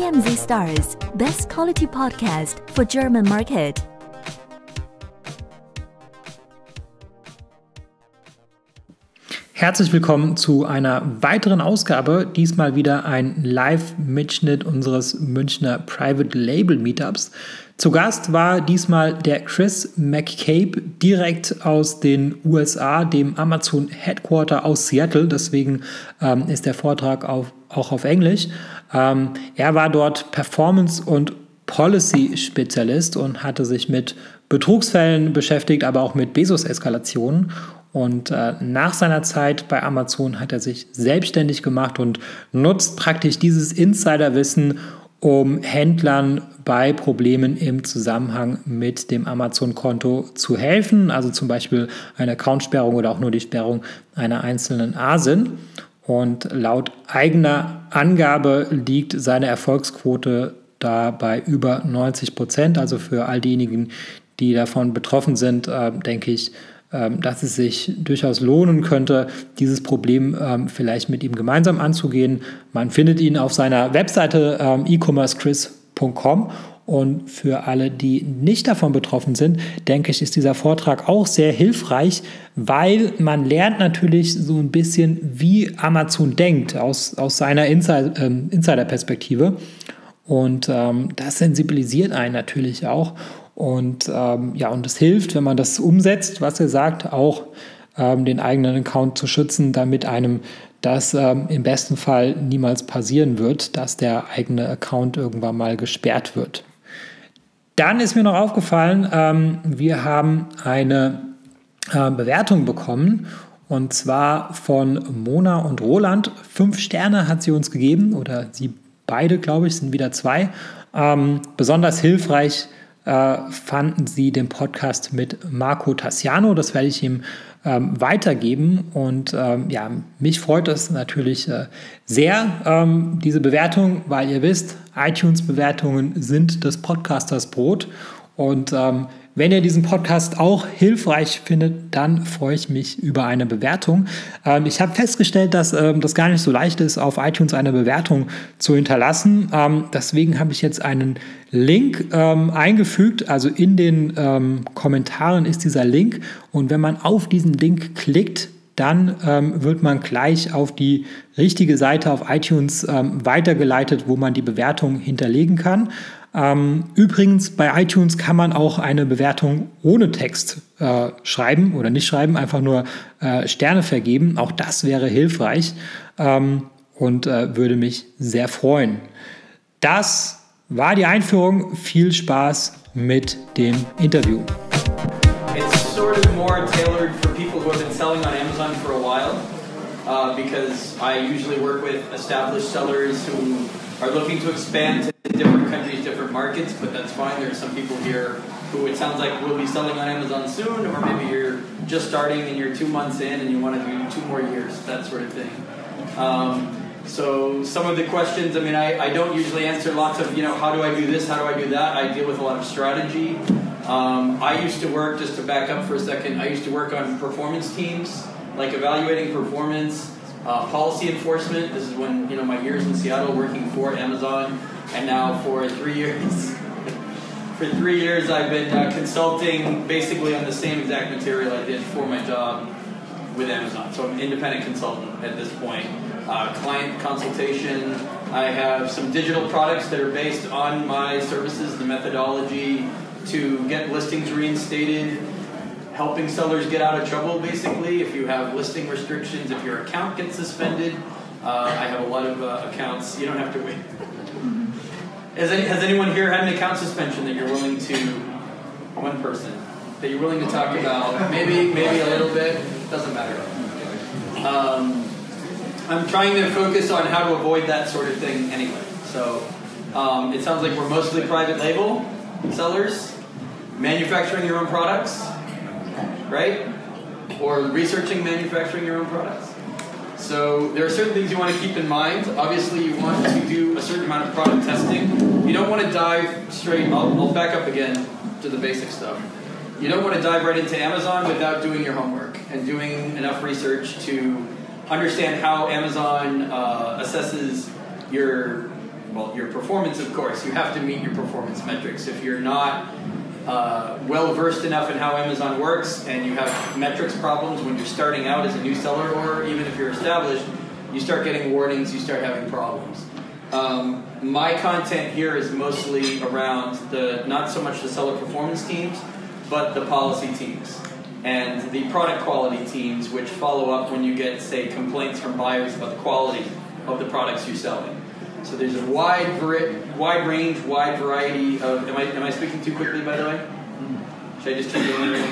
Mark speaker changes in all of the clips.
Speaker 1: AMZ Stars, best quality podcast for German market.
Speaker 2: Herzlich willkommen zu einer weiteren Ausgabe, diesmal wieder ein Live-Mitschnitt unseres Münchner Private Label Meetups. Zu Gast war diesmal der Chris McCabe direkt aus den USA, dem Amazon Headquarter aus Seattle, deswegen ist der Vortrag auch auf Englisch. Er war dort Performance- und Policy-Spezialist und hatte sich mit Betrugsfällen beschäftigt, aber auch mit Bezos-Eskalationen. Und nach seiner Zeit bei Amazon hat er sich selbstständig gemacht und nutzt praktisch dieses Insiderwissen, um Händlern bei Problemen im Zusammenhang mit dem Amazon-Konto zu helfen. Also zum Beispiel eine Accountsperrung oder auch nur die Sperrung einer einzelnen ASIN. Und laut eigener Angabe liegt seine Erfolgsquote da bei über 90%. Also für all diejenigen, die davon betroffen sind, denke ich, dass es sich durchaus lohnen könnte, dieses Problem vielleicht mit ihm gemeinsam anzugehen. Man findet ihn auf seiner Webseite ecommercechris.com und für alle, die nicht davon betroffen sind, denke ich, ist dieser Vortrag auch sehr hilfreich, weil man lernt natürlich so ein bisschen, wie Amazon denkt aus seiner Insider-Perspektive und das sensibilisiert einen natürlich auch. Und und es hilft, wenn man das umsetzt, was er sagt, auch den eigenen Account zu schützen, damit einem das im besten Fall niemals passieren wird, dass der eigene Account irgendwann mal gesperrt wird. Dann ist mir noch aufgefallen, wir haben eine Bewertung bekommen, und zwar von Mona und Roland. 5 Sterne hat sie uns gegeben, oder sie beide, glaube ich, sind wieder 2. Besonders hilfreich fanden sie den Podcast mit Marco Tassiano. Das werde ich ihm weitergeben. Und mich freut es natürlich sehr, diese Bewertung, weil ihr wisst, iTunes-Bewertungen sind des Podcasters Brot. Und wenn ihr diesen Podcast auch hilfreich findet, dann freue ich mich über eine Bewertung. Ich habe festgestellt, dass das gar nicht so leicht ist, auf iTunes eine Bewertung zu hinterlassen. Deswegen habe ich jetzt einen Link eingefügt. Also in den Kommentaren ist dieser Link. Und wenn man auf diesen Link klickt, dann wird man gleich auf die richtige Seite auf iTunes weitergeleitet, wo man die Bewertung hinterlegen kann. Übrigens, bei iTunes kann man auch eine Bewertung ohne Text schreiben oder nicht schreiben, einfach nur Sterne vergeben. Auch das wäre hilfreich und würde mich sehr freuen. Das war die Einführung. Viel Spaß mit dem Interview.
Speaker 3: It's sort of more tailored for people who have been selling on Amazon for a while because I usually work with established sellers who are looking to expand to different countries, different markets, but that's fine. There are some people here who it sounds like will be selling on Amazon soon, or maybe you're just starting and you're 2 months in and you want to do 2 more years, that sort of thing. So some of the questions, I mean, I don't usually answer lots of, how do I do this, how do I do that? I deal with a lot of strategy. I used to work, just to back up for a second, I used to work on performance teams, like evaluating performance, policy enforcement. This is when, my years in Seattle working for Amazon, and now for 3 years, I've been consulting basically on the same exact material I did for my job with Amazon. So I'm an independent consultant at this point. Client consultation. I have some digital products that are based on my services, the methodology to get listings reinstated, helping sellers get out of trouble, basically. If you have listing restrictions, if your account gets suspended, I have a lot of accounts. You don't have to wait. Has anyone here had an account suspension that you're willing to, one person, that you're willing to talk about? Maybe a little bit, doesn't matter. I'm trying to focus on how to avoid that sort of thing anyway. So it sounds like we're mostly private label sellers, manufacturing your own products, right? Or researching manufacturing your own products. So there are certain things you want to keep in mind. Obviously, you want to do a certain amount of product testing. You don't want to dive straight, I'll back up again to the basic stuff. You don't want to dive right into Amazon without doing your homework and doing enough research to understand how Amazon assesses your well, your performance, of course. You have to meet your performance metrics. If you're not well versed enough in how Amazon works and you have metrics problems when you're starting out as a new seller, or even if you're established, you start getting warnings, you start having problems. My content here is mostly around not so much the seller performance teams, but the policy teams and the product quality teams, which follow up when you get, say, complaints from buyers about the quality of the products you're selling. So there's a wide range, wide variety of. Am I speaking too quickly, by the way? Should I just keep going there?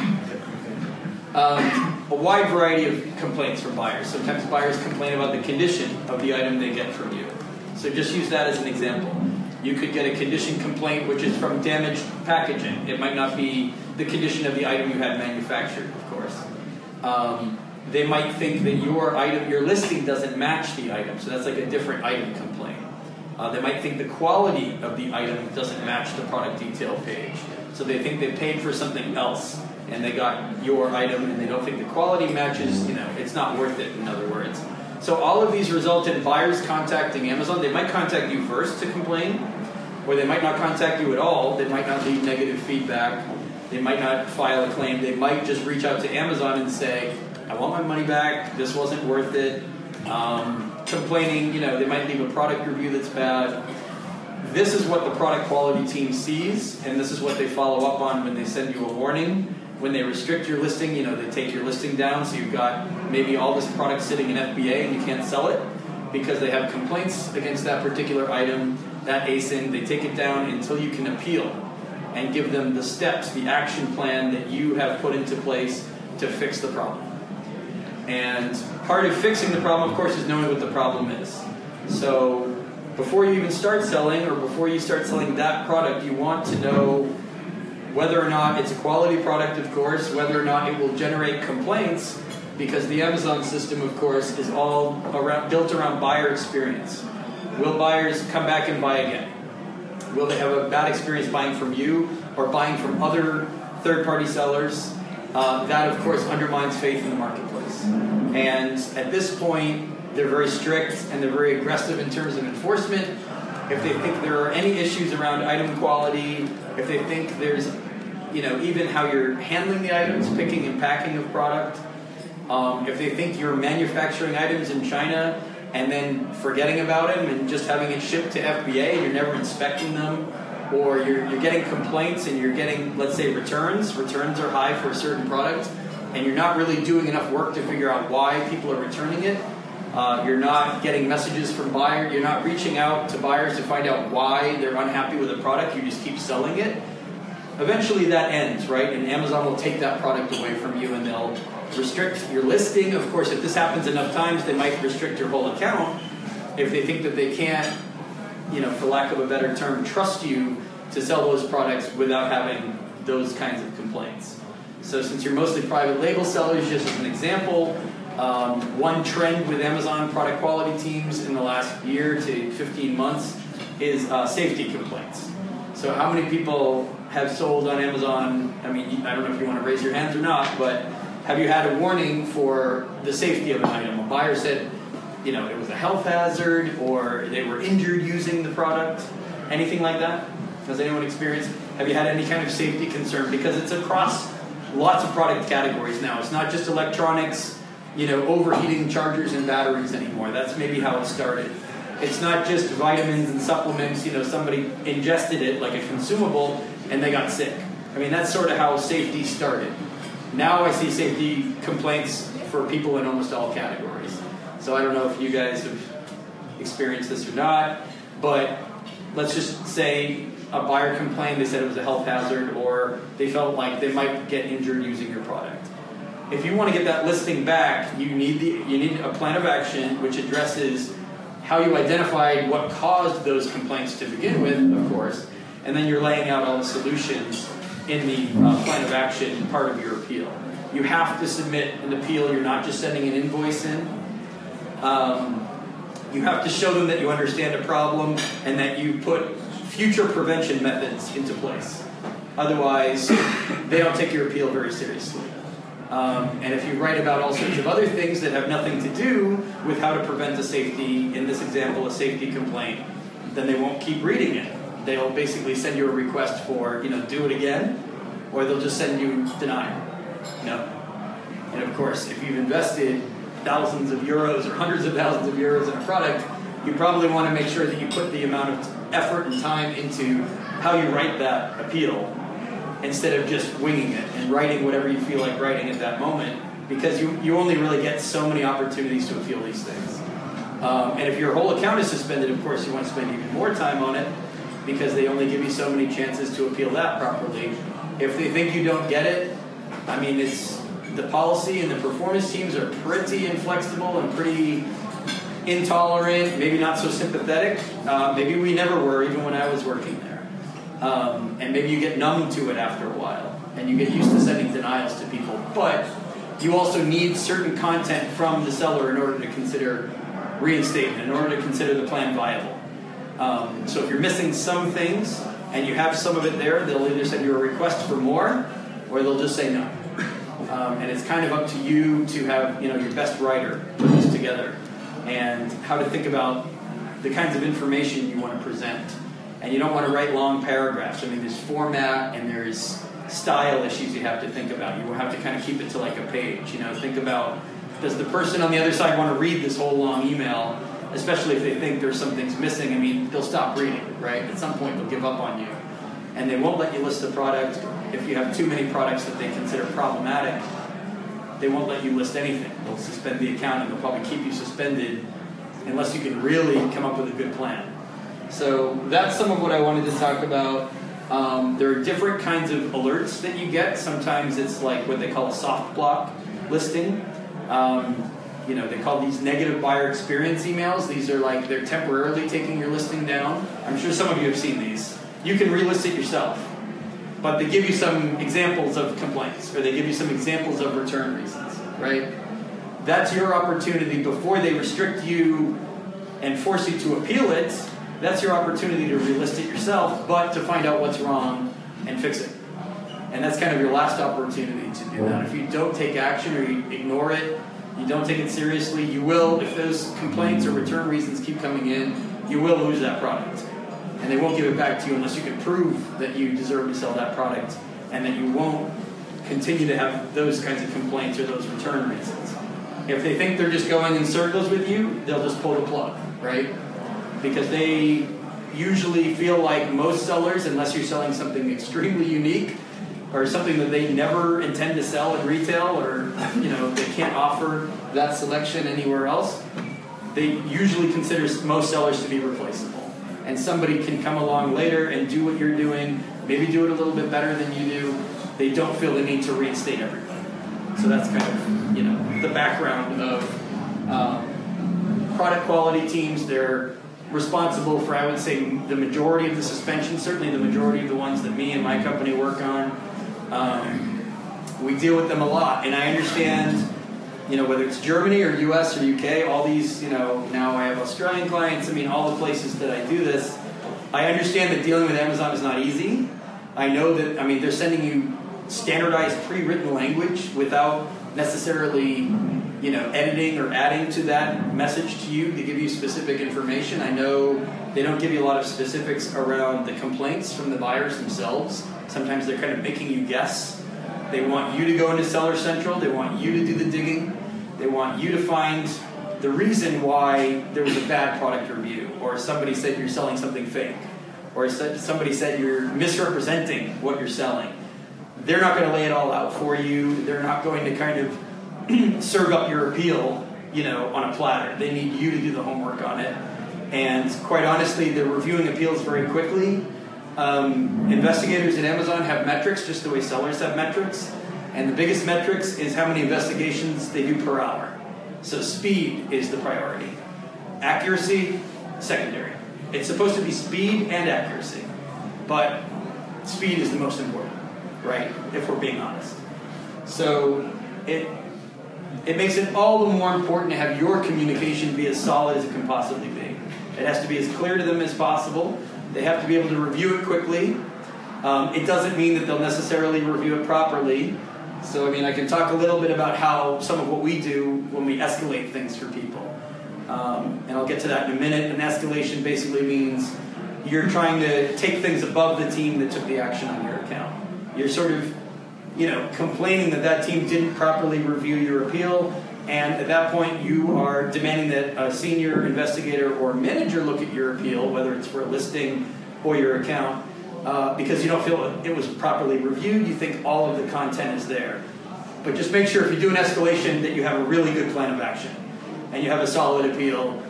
Speaker 3: A wide variety of complaints from buyers. Sometimes buyers complain about the condition of the item they get from you. So just use that as an example. You could get a condition complaint which is from damaged packaging. It might not be the condition of the item you had manufactured, of course. They might think that your listing doesn't match the item, so that's like a different item complaint. They might think the quality of the item doesn't match the product detail page. So they think they paid for something else and they got your item and they don't think the quality matches, it's not worth it, in other words. So all of these result in buyers contacting Amazon. They might contact you first to complain, or they might not contact you at all. They might not leave negative feedback. They might not file a claim. They might just reach out to Amazon and say, I want my money back, this wasn't worth it. Complaining, they might leave a product review that's bad. This is what the product quality team sees, and this is what they follow up on when they send you a warning. When they restrict your listing, they take your listing down, so you've got maybe all this product sitting in FBA and you can't sell it because they have complaints against that particular item, that ASIN. They take it down until you can appeal and give them the steps, the action plan that you have put into place to fix the problem. And part of fixing the problem, of course, is knowing what the problem is. So before you even start selling, or before you start selling that product, you want to know whether or not it's a quality product, of course, whether or not it will generate complaints, because the Amazon system, of course, is all built around buyer experience. Will buyers come back and buy again? Will they have a bad experience buying from you or buying from other third-party sellers? That, of course, undermines faith in the marketplace. And at this point, they're very strict and they're very aggressive in terms of enforcement. If they think there are any issues around item quality, if they think there's, even how you're handling the items, picking and packing of product, if they think you're manufacturing items in China and then forgetting about them and just having it shipped to FBA and you're never inspecting them, or you're getting complaints and you're getting, let's say, returns are high for a certain product, and you're not really doing enough work to figure out why people are returning it, you're not getting messages from buyers, you're not reaching out to buyers to find out why they're unhappy with a product, you just keep selling it, eventually that ends, right? And Amazon will take that product away from you and they'll restrict your listing. Of course, if this happens enough times, they might restrict your whole account if they think that they can't, for lack of a better term, trust you to sell those products without having those kinds of complaints. So since you're mostly private label sellers, just as an example, one trend with Amazon product quality teams in the last year to 15 months is safety complaints. So how many people have sold on Amazon? I mean, I don't know if you want to raise your hands or not, but have you had a warning for the safety of an item? A buyer said, it was a health hazard, or they were injured using the product, anything like that? Has anyone experienced? Have you had any kind of safety concern? Because it's across lots of product categories now. It's not just electronics, overheating chargers and batteries anymore. That's maybe how it started. It's not just vitamins and supplements. Somebody ingested it like a consumable and they got sick. I mean, that's sort of how safety started. Now I see safety complaints for people in almost all categories. So I don't know if you guys have experienced this or not, but let's just say a buyer complained, they said it was a health hazard, or they felt like they might get injured using your product. If you want to get that listing back, you need a plan of action which addresses how you identified what caused those complaints to begin with, of course, and then you're laying out all the solutions in the plan of action part of your appeal. You have to submit an appeal. You're not just sending an invoice in. You have to show them that you understand a problem and that you put future prevention methods into place. Otherwise, they don't take your appeal very seriously. And if you write about all sorts of other things that have nothing to do with how to prevent a safety, in this example, a safety complaint, then they won't keep reading it. They'll basically send you a request for, do it again, or they'll just send you denial. And of course, if you've invested thousands of euros or hundreds of thousands of euros in a product, you probably want to make sure that you put the amount of effort and time into how you write that appeal instead of just winging it and writing whatever you feel like writing at that moment, because you only really get so many opportunities to appeal these things. And if your whole account is suspended, of course, you want to spend even more time on it because they only give you so many chances to appeal that properly. If they think you don't get it, I mean, the policy and the performance teams are pretty inflexible and pretty intolerant, maybe not so sympathetic. Maybe we never were, even when I was working there. And maybe you get numb to it after a while, and you get used to sending denials to people. But you also need certain content from the seller in order to consider reinstatement, in order to consider the plan viable. So if you're missing some things, and you have some of it there, they'll either send you a request for more, or they'll just say no. And it's kind of up to you to have your best writer put this together, and how to think about the kinds of information you want to present. And you don't want to write long paragraphs. I mean, there's format and there's style issues you have to think about. You will have to kind of keep it to like a page. Think about, does the person on the other side want to read this whole long email, especially if they think there's some things missing? I mean, they'll stop reading, right? At some point, they'll give up on you. And they won't let you list the product. If you have too many products that they consider problematic, they won't let you list anything. They'll suspend the account, and they'll probably keep you suspended unless you can really come up with a good plan. So that's some of what I wanted to talk about. There are different kinds of alerts that you get. Sometimes it's like what they call a soft block listing. They call these negative buyer experience emails. These are like, they're temporarily taking your listing down. I'm sure some of you have seen these. You can relist it yourself, but they give you some examples of complaints, or they give you some examples of return reasons, right? That's your opportunity before they restrict you and force you to appeal it. That's your opportunity to relist it yourself, but to find out what's wrong and fix it. And that's kind of your last opportunity to do that. If you don't take action, or you ignore it, you don't take it seriously, you will, if those complaints or return reasons keep coming in, you will lose that product. And they won't give it back to you unless you can prove that you deserve to sell that product, and that you won't continue to have those kinds of complaints or those return reasons. If they think they're just going in circles with you, they'll just pull the plug, right? Because they usually feel like most sellers, unless you're selling something extremely unique or something that they never intend to sell in retail, or they can't offer that selection anywhere else, they usually consider most sellers to be replaceable. And somebody can come along later and do what you're doing, maybe do it a little bit better than you do. They don't feel the need to reinstate everybody. So that's kind of the background of product quality teams. They're responsible for, I would say, the majority of the suspensions, certainly the majority of the ones that me and my company work on. We deal with them a lot, and I understand, whether it's Germany or US or UK, all these, now I have Australian clients, all the places that I do this, I understand that dealing with Amazon is not easy. I know that, they're sending you standardized pre-written language without necessarily editing or adding to that message to you to give you specific information. I know they don't give you a lot of specifics around the complaints from the buyers themselves. Sometimes they're kind of making you guess. They want you to go into Seller Central. They want you to do the digging. They want you to find the reason why there was a bad product review, or somebody said you're selling something fake, or somebody said you're misrepresenting what you're selling. They're not going to lay it all out for you. They're not going to kind of serve up your appeal, on a platter. They need you to do the homework on it. And quite honestly, they're reviewing appeals very quickly. Investigators at Amazon have metrics, just the way sellers have metrics. And the biggest metrics is how many investigations they do per hour. So speed is the priority. Accuracy, secondary. It's supposed to be speed and accuracy. But speed is the most important, right? If we're being honest. So it makes it all the more important to have your communication be as solid as it can possibly be. It has to be as clear to them as possible. They have to be able to review it quickly. It doesn't mean that they'll necessarily review it properly. So, I can talk a little bit about how some of what we do when we escalate things for people. And I'll get to that in a minute. An escalation basically means you're trying to take things above the team that took the action on your account. You're sort of, complaining that team didn't properly review your appeal, and at that point you are demanding that a senior investigator or manager look at your appeal, whether it's for a listing or your account, because you don't feel it was properly reviewed. You think all of the content is there. But just make sure if you do an escalation that you have a really good plan of action, and you have a solid appeal,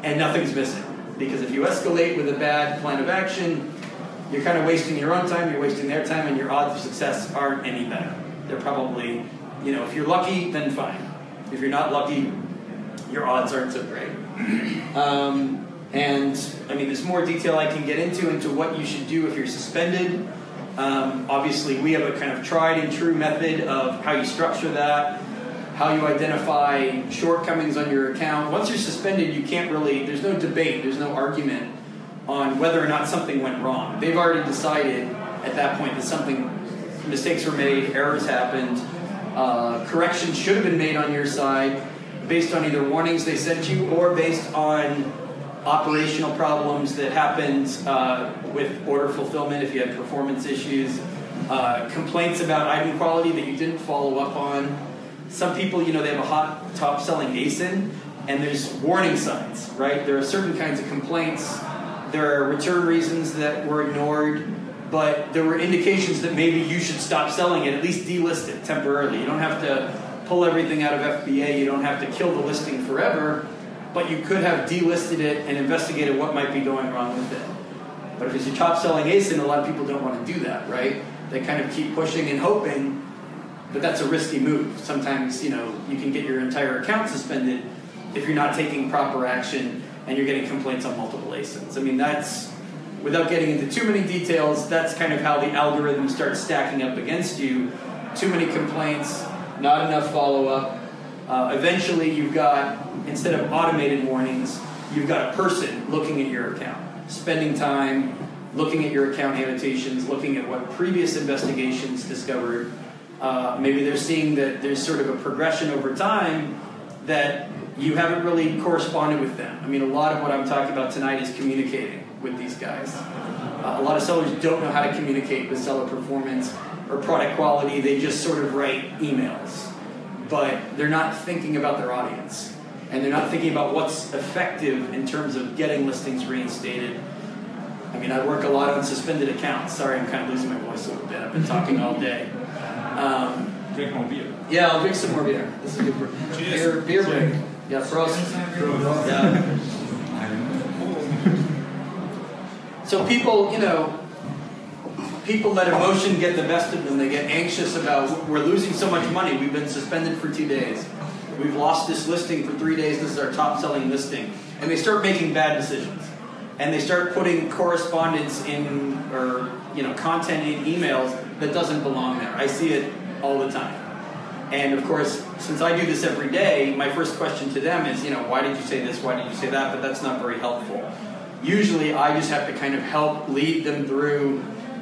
Speaker 3: and nothing's missing. Because if you escalate with a bad plan of action, you're kind of wasting your own time, you're wasting their time, and your odds of success aren't any better. They're probably, if you're lucky, then fine. If you're not lucky, your odds aren't so great. And, there's more detail I can get into what you should do if you're suspended. Obviously, we have a kind of tried and true method of how you structure that, how you identify shortcomings on your account. Once you're suspended, you can't really, there's no debate, there's no argument on whether or not something went wrong. They've already decided at that point that mistakes were made, errors happened, corrections should have been made on your side based on either warnings they sent you or based on operational problems that happened with order fulfillment if you had performance issues, complaints about item quality that you didn't follow up on. Some people, they have a hot top-selling ASIN, and there's warning signs, right? There are certain kinds of complaints. There are return reasons that were ignored, but there were indications that maybe you should stop selling it, at least delist it temporarily. You don't have to pull everything out of FBA. You don't have to kill the listing forever, but you could have delisted it and investigated what might be going wrong with it. But if it's your top-selling ASIN, a lot of people don't want to do that, right? They kind of keep pushing and hoping, but that's a risky move. Sometimes, you can get your entire account suspended if you're not taking proper action and you're getting complaints on multiple ASINs. That's, without getting into too many details, that's kind of how the algorithm starts stacking up against you. Too many complaints, not enough follow-up. Eventually, you've got, instead of automated warnings, you've got a person looking at your account, spending time, looking at your account annotations, looking at what previous investigations discovered. Maybe they're seeing that there's sort of a progression over time that you haven't really corresponded with them. A lot of what I'm talking about tonight is communicating with these guys. A lot of sellers don't know how to communicate with seller performance or product quality. They just sort of write emails, but they're not thinking about their audience, and they're not thinking about what's effective in terms of getting listings reinstated. I work a lot on suspended accounts. Sorry, I'm kind of losing my voice a little bit. I've been talking all day.
Speaker 4: Drink more beer.
Speaker 3: Yeah, I'll drink some more beer. This is a good beer break. Yeah, Prost. Yeah. So people, people let emotion get the best of them. They get anxious about, we're losing so much money. We've been suspended for 2 days. We've lost this listing for 3 days. This is our top-selling listing. And they start making bad decisions. And they start putting correspondence in, or content in emails that doesn't belong there. I see it all the time. And of course, since I do this every day, my first question to them is, why did you say this? Why did you say that? But that's not very helpful. Usually, I just have to kind of help lead them through,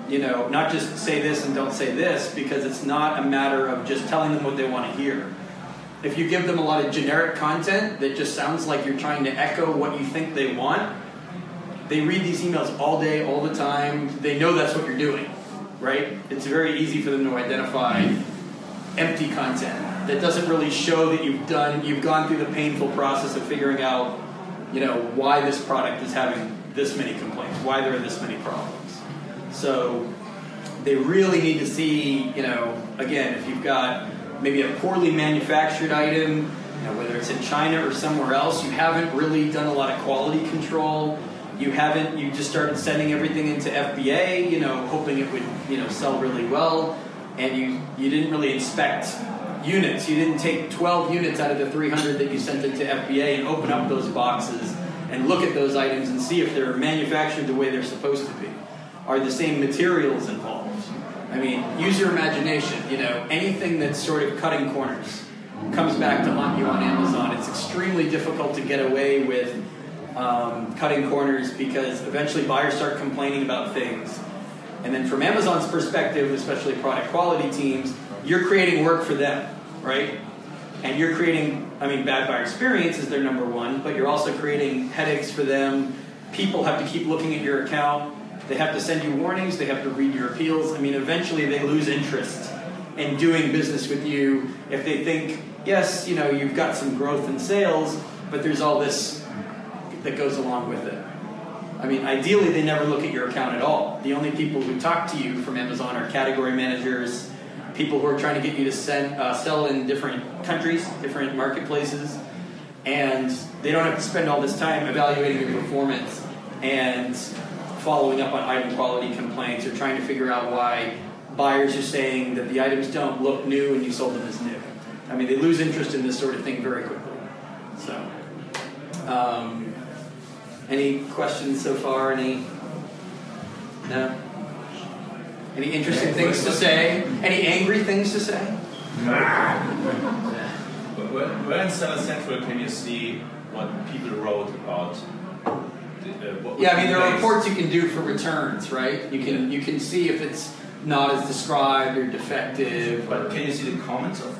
Speaker 3: not just say this and don't say this, because it's not a matter of just telling them what they want to hear. If you give them a lot of generic content that just sounds like you're trying to echo what you think they want, they read these emails all day, all the time. They know that's what you're doing, right? It's very easy for them to identify empty content that doesn't really show that you've gone through the painful process of figuring out, why this product is having this many complaints, why there are this many problems. So they really need to see, again, if you've got maybe a poorly manufactured item, whether it's in China or somewhere else, you haven't really done a lot of quality control. You just started sending everything into FBA, hoping it would, sell really well, and you didn't really inspect units. You didn't take 12 units out of the 300 that you sent into FBA and open up those boxes and look at those items and see if they're manufactured the way they're supposed to be. Are the same materials involved? Use your imagination. Anything that's sort of cutting corners comes back to haunt you on Amazon. It's extremely difficult to get away with cutting corners because eventually buyers start complaining about things. And then from Amazon's perspective, especially product quality teams, you're creating work for them, right? And you're creating, bad buyer experience is their number one, but you're also creating headaches for them, people have to keep looking at your account. They have to send you warnings. They have to read your appeals. I mean, eventually they lose interest in doing business with you if they think, yes, you know, you've got some growth in sales, but there's all this that goes along with it. I mean, ideally, they never look at your account at all. The only people who talk to you from Amazon are category managers, people who are trying to get you to sell in different countries, different marketplaces, and they don't have to spend all this time evaluating your performance and following up on item quality complaints or trying to figure out why buyers are saying that the items don't look new and you sold them as new. I mean, they lose interest in this sort of thing very quickly. So, any questions so far? No? Any interesting things to say? Any angry things to say?
Speaker 4: Where in Seller Central can you see what people wrote about?
Speaker 3: Yeah, I mean, there are reports you can do for returns, right? You can see if it's not as described or defective.
Speaker 4: But can you see the comments of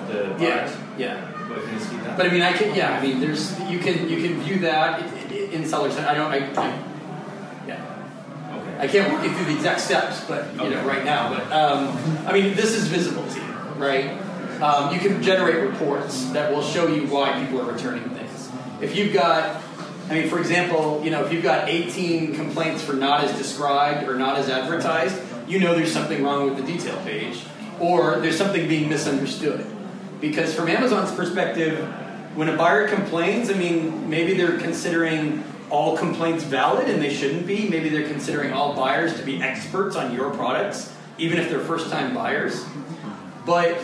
Speaker 4: the buyers?
Speaker 3: Yeah.
Speaker 4: Where can you see that?
Speaker 3: But I mean, there's you can view that in Seller Central.
Speaker 4: Okay.
Speaker 3: I can't walk you through the exact steps, but you know, right now. But I mean, this is visible to you, right? You can generate reports that will show you why people are returning things. If you've got, I mean, for example, you know, if you've got 18 complaints for not as described or not as advertised, you know there's something wrong with the detail page, or there's something being misunderstood. Because from Amazon's perspective, when a buyer complains, I mean, maybe they're considering all complaints valid, and they shouldn't be. Maybe they're considering all buyers to be experts on your products, even if they're first-time buyers. But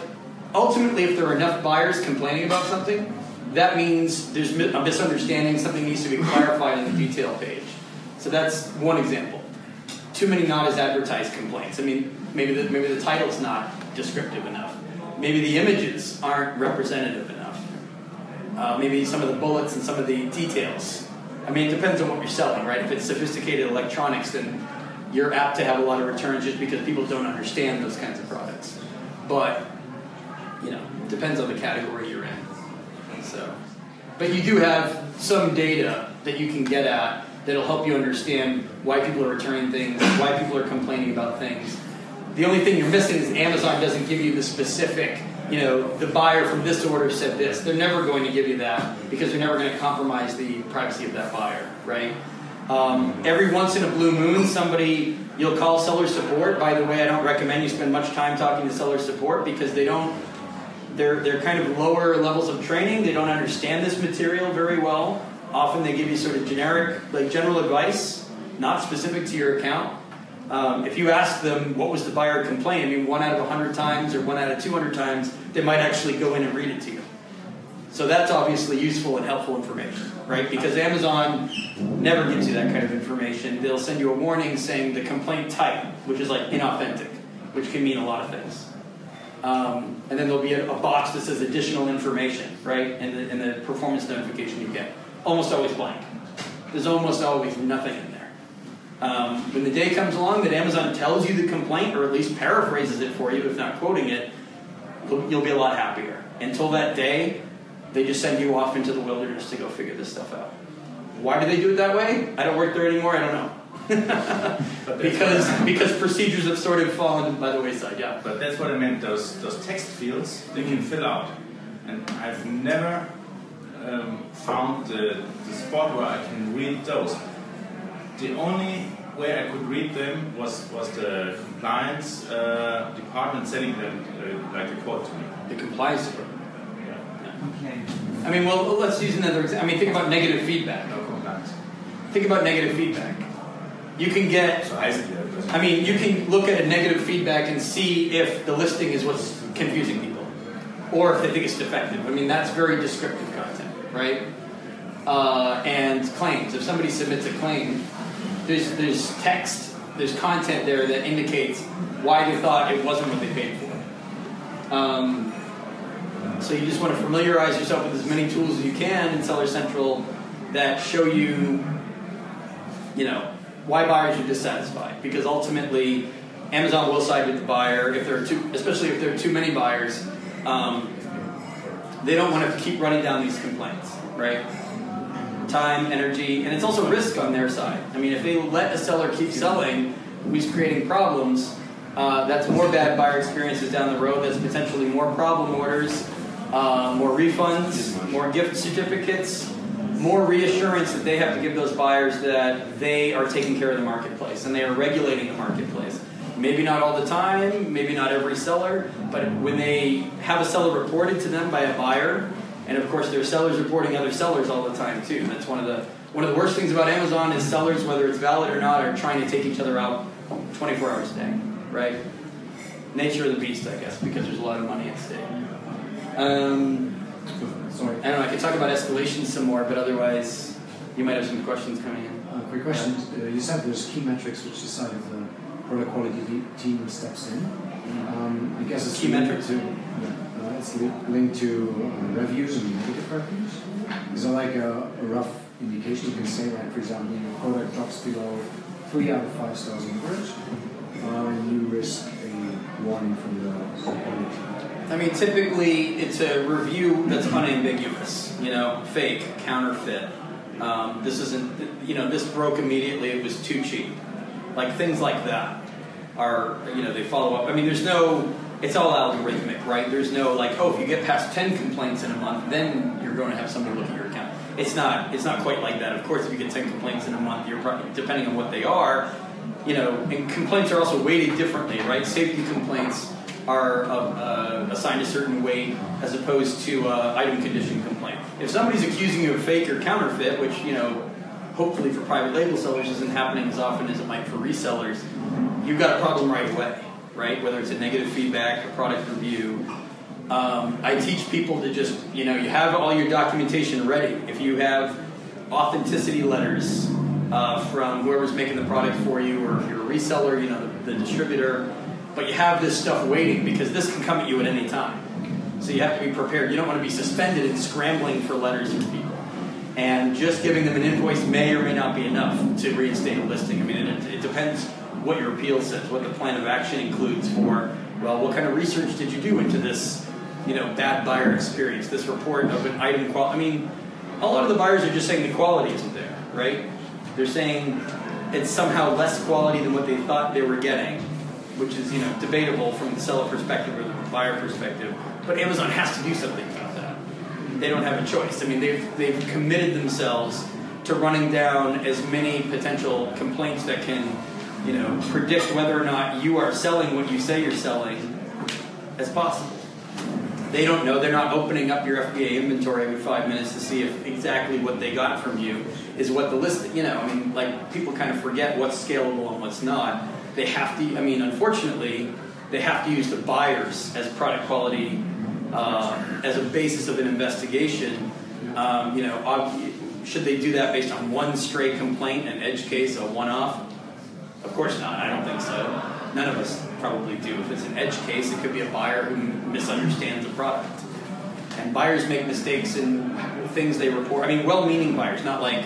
Speaker 3: ultimately, if there are enough buyers complaining about something, that means there's a misunderstanding, something needs to be clarified in the detail page. So that's one example. Too many not as advertised complaints. I mean, maybe the title's not descriptive enough. Maybe the images aren't representative enough. Maybe some of the bullets and some of the details. I mean, it depends on what you're selling, right? If it's sophisticated electronics, then you're apt to have a lot of returns just because people don't understand those kinds of products. But, you know, it depends on the category you're in. So, but you do have some data that you can get at that'll help you understand why people are returning things, why people are complaining about things. The only thing you're missing is Amazon doesn't give you the specific, you know, the buyer from this order said this. They're never going to give you that because they're never going to compromise the privacy of that buyer, right? Every once in a blue moon, you'll call seller support. By the way, I don't recommend you spend much time talking to seller support because they're kind of lower levels of training. They don't understand this material very well. Often they give you sort of generic, like general advice, not specific to your account. If you ask them what was the buyer complaint, I mean, 1 out of 100 times or 1 out of 200 times, they might actually go in and read it to you. So that's obviously useful and helpful information, right? Because Amazon never gives you that kind of information. They'll send you a warning saying the complaint type, which is like inauthentic, which can mean a lot of things. And then there'll be a box that says additional information, right? And the performance notification you get. Almost always blank. There's almost always nothing in there. When the day comes along that Amazon tells you the complaint, or at least paraphrases it for you, if not quoting it, you'll be a lot happier. Until that day, they just send you off into the wilderness to go figure this stuff out. Why do they do it that way? I don't work there anymore, I don't know. because procedures have sort of fallen by the wayside, yeah.
Speaker 4: But that's what I meant, those text fields, they can fill out. And I've never found the spot where I can read those. The only way I could read them was the compliance department sending them like a quote to me.
Speaker 3: The compliance department? Yeah. Okay. I mean, well, let's use another example. I mean, think about negative feedback.
Speaker 4: No compliance.
Speaker 3: Think about negative feedback. You can get, I mean, you can look at a negative feedback and see if the listing is what's confusing people, or if they think it's defective. I mean, that's very descriptive content, right? And claims. If somebody submits a claim, there's text, there's content there that indicates why they thought it wasn't what they paid for. So you just want to familiarize yourself with as many tools as you can in Seller Central that show you, you know, why buyers are dissatisfied. Because ultimately, Amazon will side with the buyer if there are especially if there are too many buyers. They don't want to keep running down these complaints, right? time, energy, and it's also risk on their side. I mean, if they let a seller keep selling who's creating problems, that's more bad buyer experiences down the road. That's potentially more problem orders, more refunds, more gift certificates, more reassurance that they have to give those buyers that they are taking care of the marketplace and they are regulating the marketplace. Maybe not all the time, maybe not every seller, but when they have a seller reported to them by a buyer, and of course their sellers reporting other sellers all the time too. That's one of the worst things about Amazon is sellers, whether it's valid or not, are trying to take each other out 24 hours a day, right? Nature of the beast, I guess, because there's a lot of money at stake.
Speaker 5: Sorry.
Speaker 3: I don't know, I could talk about escalation some more, but otherwise you might have some questions coming in.
Speaker 5: Quick question. You said there's key metrics which the side of the product quality team steps in. I guess it's
Speaker 3: key metrics?
Speaker 5: It's linked to reviews and negative reviews. Is there like a rough indication you can say, like for example, your product drops below 3 out of 5 stars on average, you risk a warning from the quality?
Speaker 3: I mean, typically it's a review that's unambiguous. You know, fake, counterfeit. This isn't. You know, this broke immediately. It was too cheap. Like things like that are. You know, they follow up. I mean, there's no. It's all algorithmic, right? There's no like, oh, if you get past 10 complaints in a month, then you're going to have somebody look at your account. It's not quite like that. Of course, if you get 10 complaints in a month, you're probably, depending on what they are, you know, and complaints are also weighted differently, right? Safety complaints are assigned a certain weight as opposed to item condition complaint. If somebody's accusing you of fake or counterfeit, which, you know, hopefully for private label sellers isn't happening as often as it might for resellers, you've got a problem right away, right? Whether it's a negative feedback, a product review. I teach people to just, you know, you have all your documentation ready. If you have authenticity letters from whoever's making the product for you, or if you're a reseller, you know, the distributor, but you have this stuff waiting because this can come at you at any time. So you have to be prepared. You don't want to be suspended and scrambling for letters from people. And just giving them an invoice may or may not be enough to reinstate a listing. I mean, it depends what your appeal says, what the plan of action includes for, well, what kind of research did you do into this, you know, bad buyer experience, this report of an item quality. I mean, a lot of the buyers are just saying the quality isn't there, right? They're saying it's somehow less quality than what they thought they were getting, which is, you know, debatable from the seller perspective or the buyer perspective. But Amazon has to do something about that. They don't have a choice. I mean, they've committed themselves to running down as many potential complaints that can, you know, predict whether or not you are selling what you say you're selling as possible. They don't know. They're not opening up your FBA inventory every 5 minutes to see if exactly what they got from you is what the listing, you know, I mean, like, people kind of forget what's scalable and what's not. They have to, I mean, unfortunately, they have to use the buyers as product quality as a basis of an investigation. You know, should they do that based on one stray complaint, an edge case, a one-off? Of course not. I don't think so. None of us probably do. If it's an edge case, it could be a buyer who misunderstands the product. And buyers make mistakes in things they report. I mean, well-meaning buyers, not like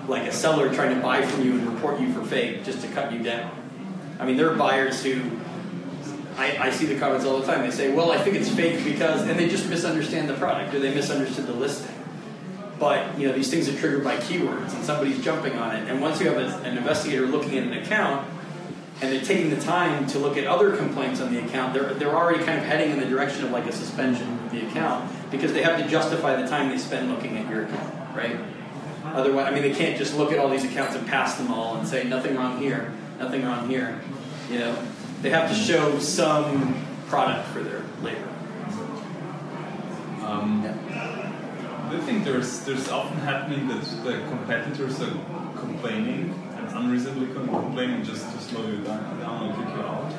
Speaker 3: a seller trying to buy from you and report you for fake just to cut you down. I mean, there are buyers who, I see the comments all the time. They say, well, I think it's fake because, and they just misunderstand the product or they misunderstood the listing. But, you know, these things are triggered by keywords and somebody's jumping on it. And once you have an investigator looking at an account and they're taking the time to look at other complaints on the account, they're already kind of heading in the direction of like a suspension of the account because they have to justify the time they spend looking at your account, right? Otherwise, I mean, they can't just look at all these accounts and pass them all and say, nothing wrong here, nothing wrong here. You know, they have to show some product for their labor.
Speaker 6: I think there's often happening that the competitors are complaining and unreasonably complaining just to slow you down and kick you out.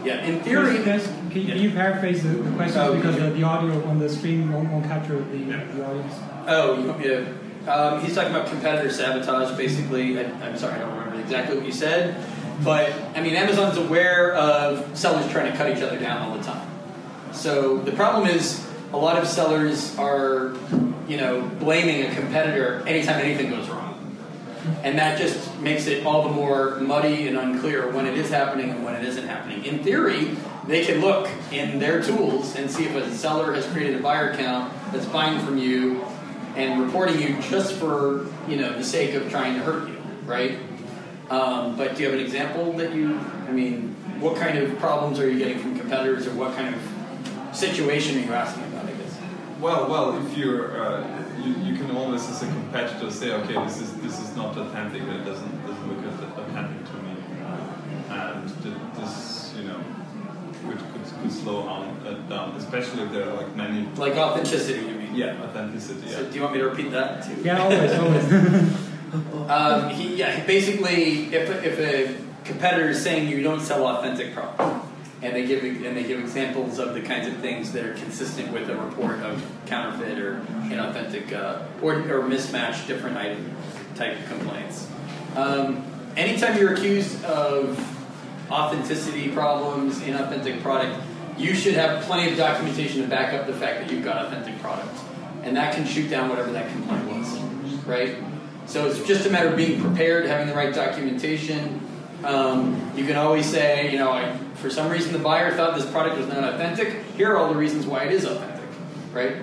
Speaker 3: Yeah, in theory.
Speaker 7: Can you paraphrase the question because the audio on the stream won't capture the audience?
Speaker 3: Oh, you want me to? He's talking about competitor sabotage, basically. I'm sorry, I don't remember exactly what you said. But, I mean, Amazon's aware of sellers trying to cut each other down all the time. So the problem is a lot of sellers are, you know, blaming a competitor anytime anything goes wrong. And that just makes it all the more muddy and unclear when it is happening and when it isn't happening. In theory, they can look in their tools and see if a seller has created a buyer account that's buying from you and reporting you just for the sake of trying to hurt you, right? But do you have an example that what kind of problems are you getting from competitors, or what kind of situation are you asking about, I guess?
Speaker 6: Well, if you're, you can always as a competitor say, okay, this is not authentic, it doesn't look authentic to me, and this could slow down, especially if there are like many.
Speaker 3: Like authenticity, you mean?
Speaker 6: Yeah, authenticity.
Speaker 3: So do you want me to repeat that too?
Speaker 7: Yeah, always.
Speaker 3: Basically, if a competitor is saying you don't sell authentic products, and they give examples of the kinds of things that are consistent with a report of counterfeit or inauthentic or mismatched different item type complaints. Anytime you're accused of authenticity problems, inauthentic product, you should have plenty of documentation to back up the fact that you've got authentic product, and that can shoot down whatever that complaint was, right? So it's just a matter of being prepared, having the right documentation. You can always say, for some reason the buyer thought this product was not authentic. Here are all the reasons why it is authentic, right?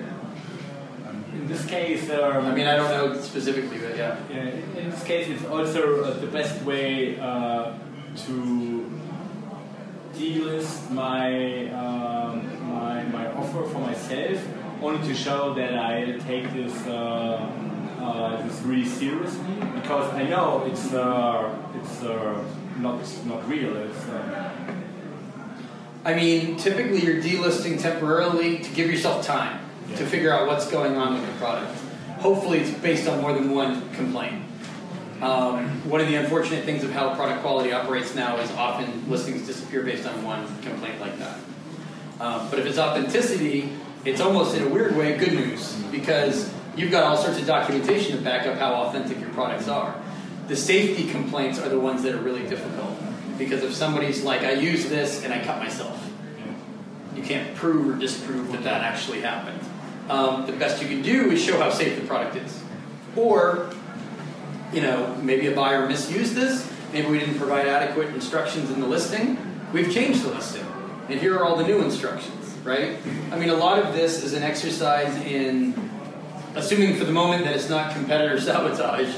Speaker 8: In this case,
Speaker 3: I don't know specifically, but yeah.
Speaker 8: In this case, it's also the best way to delist my offer for myself, only to show that I take this really seriously, because I know it's not real.
Speaker 3: Typically you're delisting temporarily to give yourself time to figure out what's going on with the product. Hopefully it's based on more than one complaint. One of the unfortunate things of how product quality operates now is often listings disappear based on one complaint like that. But if it's authenticity, it's almost in a weird way good news, because you've got all sorts of documentation to back up how authentic your products are. The safety complaints are the ones that are really difficult, because if somebody's like, I used this and I cut myself, you can't prove or disprove that actually happened. The best you can do is show how safe the product is. Or, maybe a buyer misused this, maybe we didn't provide adequate instructions in the listing, we've changed the listing, and here are all the new instructions, right? A lot of this is an exercise in, assuming for the moment that it's not competitor sabotage,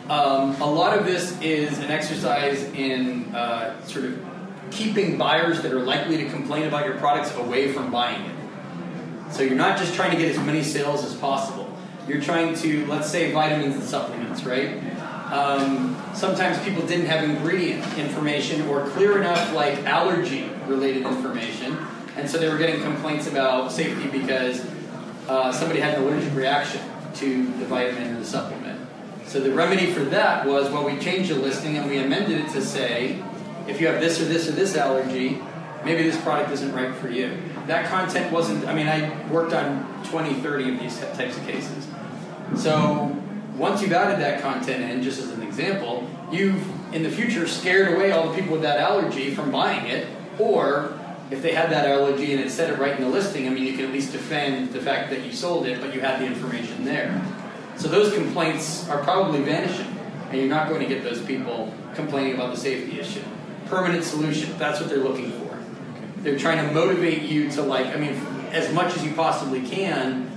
Speaker 3: a lot of this is an exercise in sort of keeping buyers that are likely to complain about your products away from buying it. So you're not just trying to get as many sales as possible. You're trying to, let's say, vitamins and supplements, right? Sometimes people didn't have ingredient information or clear enough like allergy-related information, and so they were getting complaints about safety because somebody had an allergic reaction to the vitamin or the supplement. So the remedy for that was, well, we changed the listing and we amended it to say, if you have this or this or this allergy, maybe this product isn't right for you. That content wasn't, I worked on 20, 30 of these types of cases. So once you've added that content in, just as an example, you've, in the future, scared away all the people with that allergy from buying it, or if they had that allergy and it said it right in the listing, you can at least defend the fact that you sold it, but you had the information there. So those complaints are probably vanishing, and you're not going to get those people complaining about the safety issue. Permanent solution, that's what they're looking for. They're trying to motivate you to, as much as you possibly can,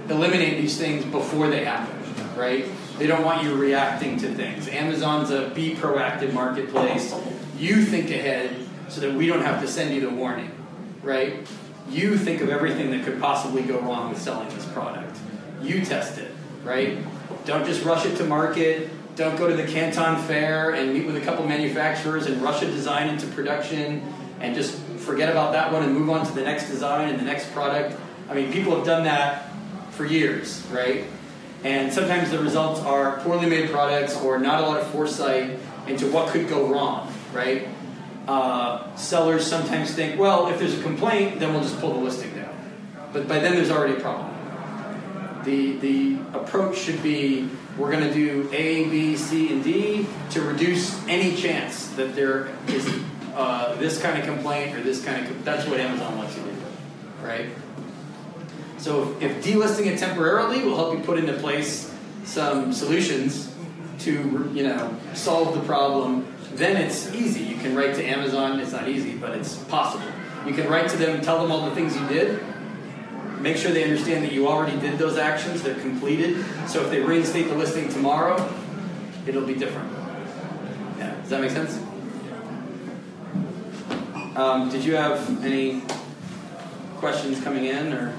Speaker 3: eliminate these things before they happen, right? They don't want you reacting to things. Amazon's a be proactive marketplace. You think ahead so that we don't have to send you the warning, right? You think of everything that could possibly go wrong with selling this product. You test it, right? Don't just rush it to market. Don't go to the Canton Fair and meet with a couple manufacturers and rush a design into production and just forget about that one and move on to the next design and the next product. People have done that for years, right? And sometimes the results are poorly made products or not a lot of foresight into what could go wrong, right? Sellers sometimes think, well, if there's a complaint, then we'll just pull the listing down. But by then there's already a problem. The approach should be, we're going to do A, B, C, and D to reduce any chance that there is this kind of complaint or this kind of... That's what Amazon wants you to do, right? So if delisting it temporarily will help you put into place some solutions to, solve the problem, then it's easy. You can write to Amazon. It's not easy, but it's possible. You can write to them, tell them all the things you did, make sure they understand that you already did those actions, they're completed. So if they reinstate the listing tomorrow, it'll be different. Yeah, does that make sense? Did you have any questions coming in, or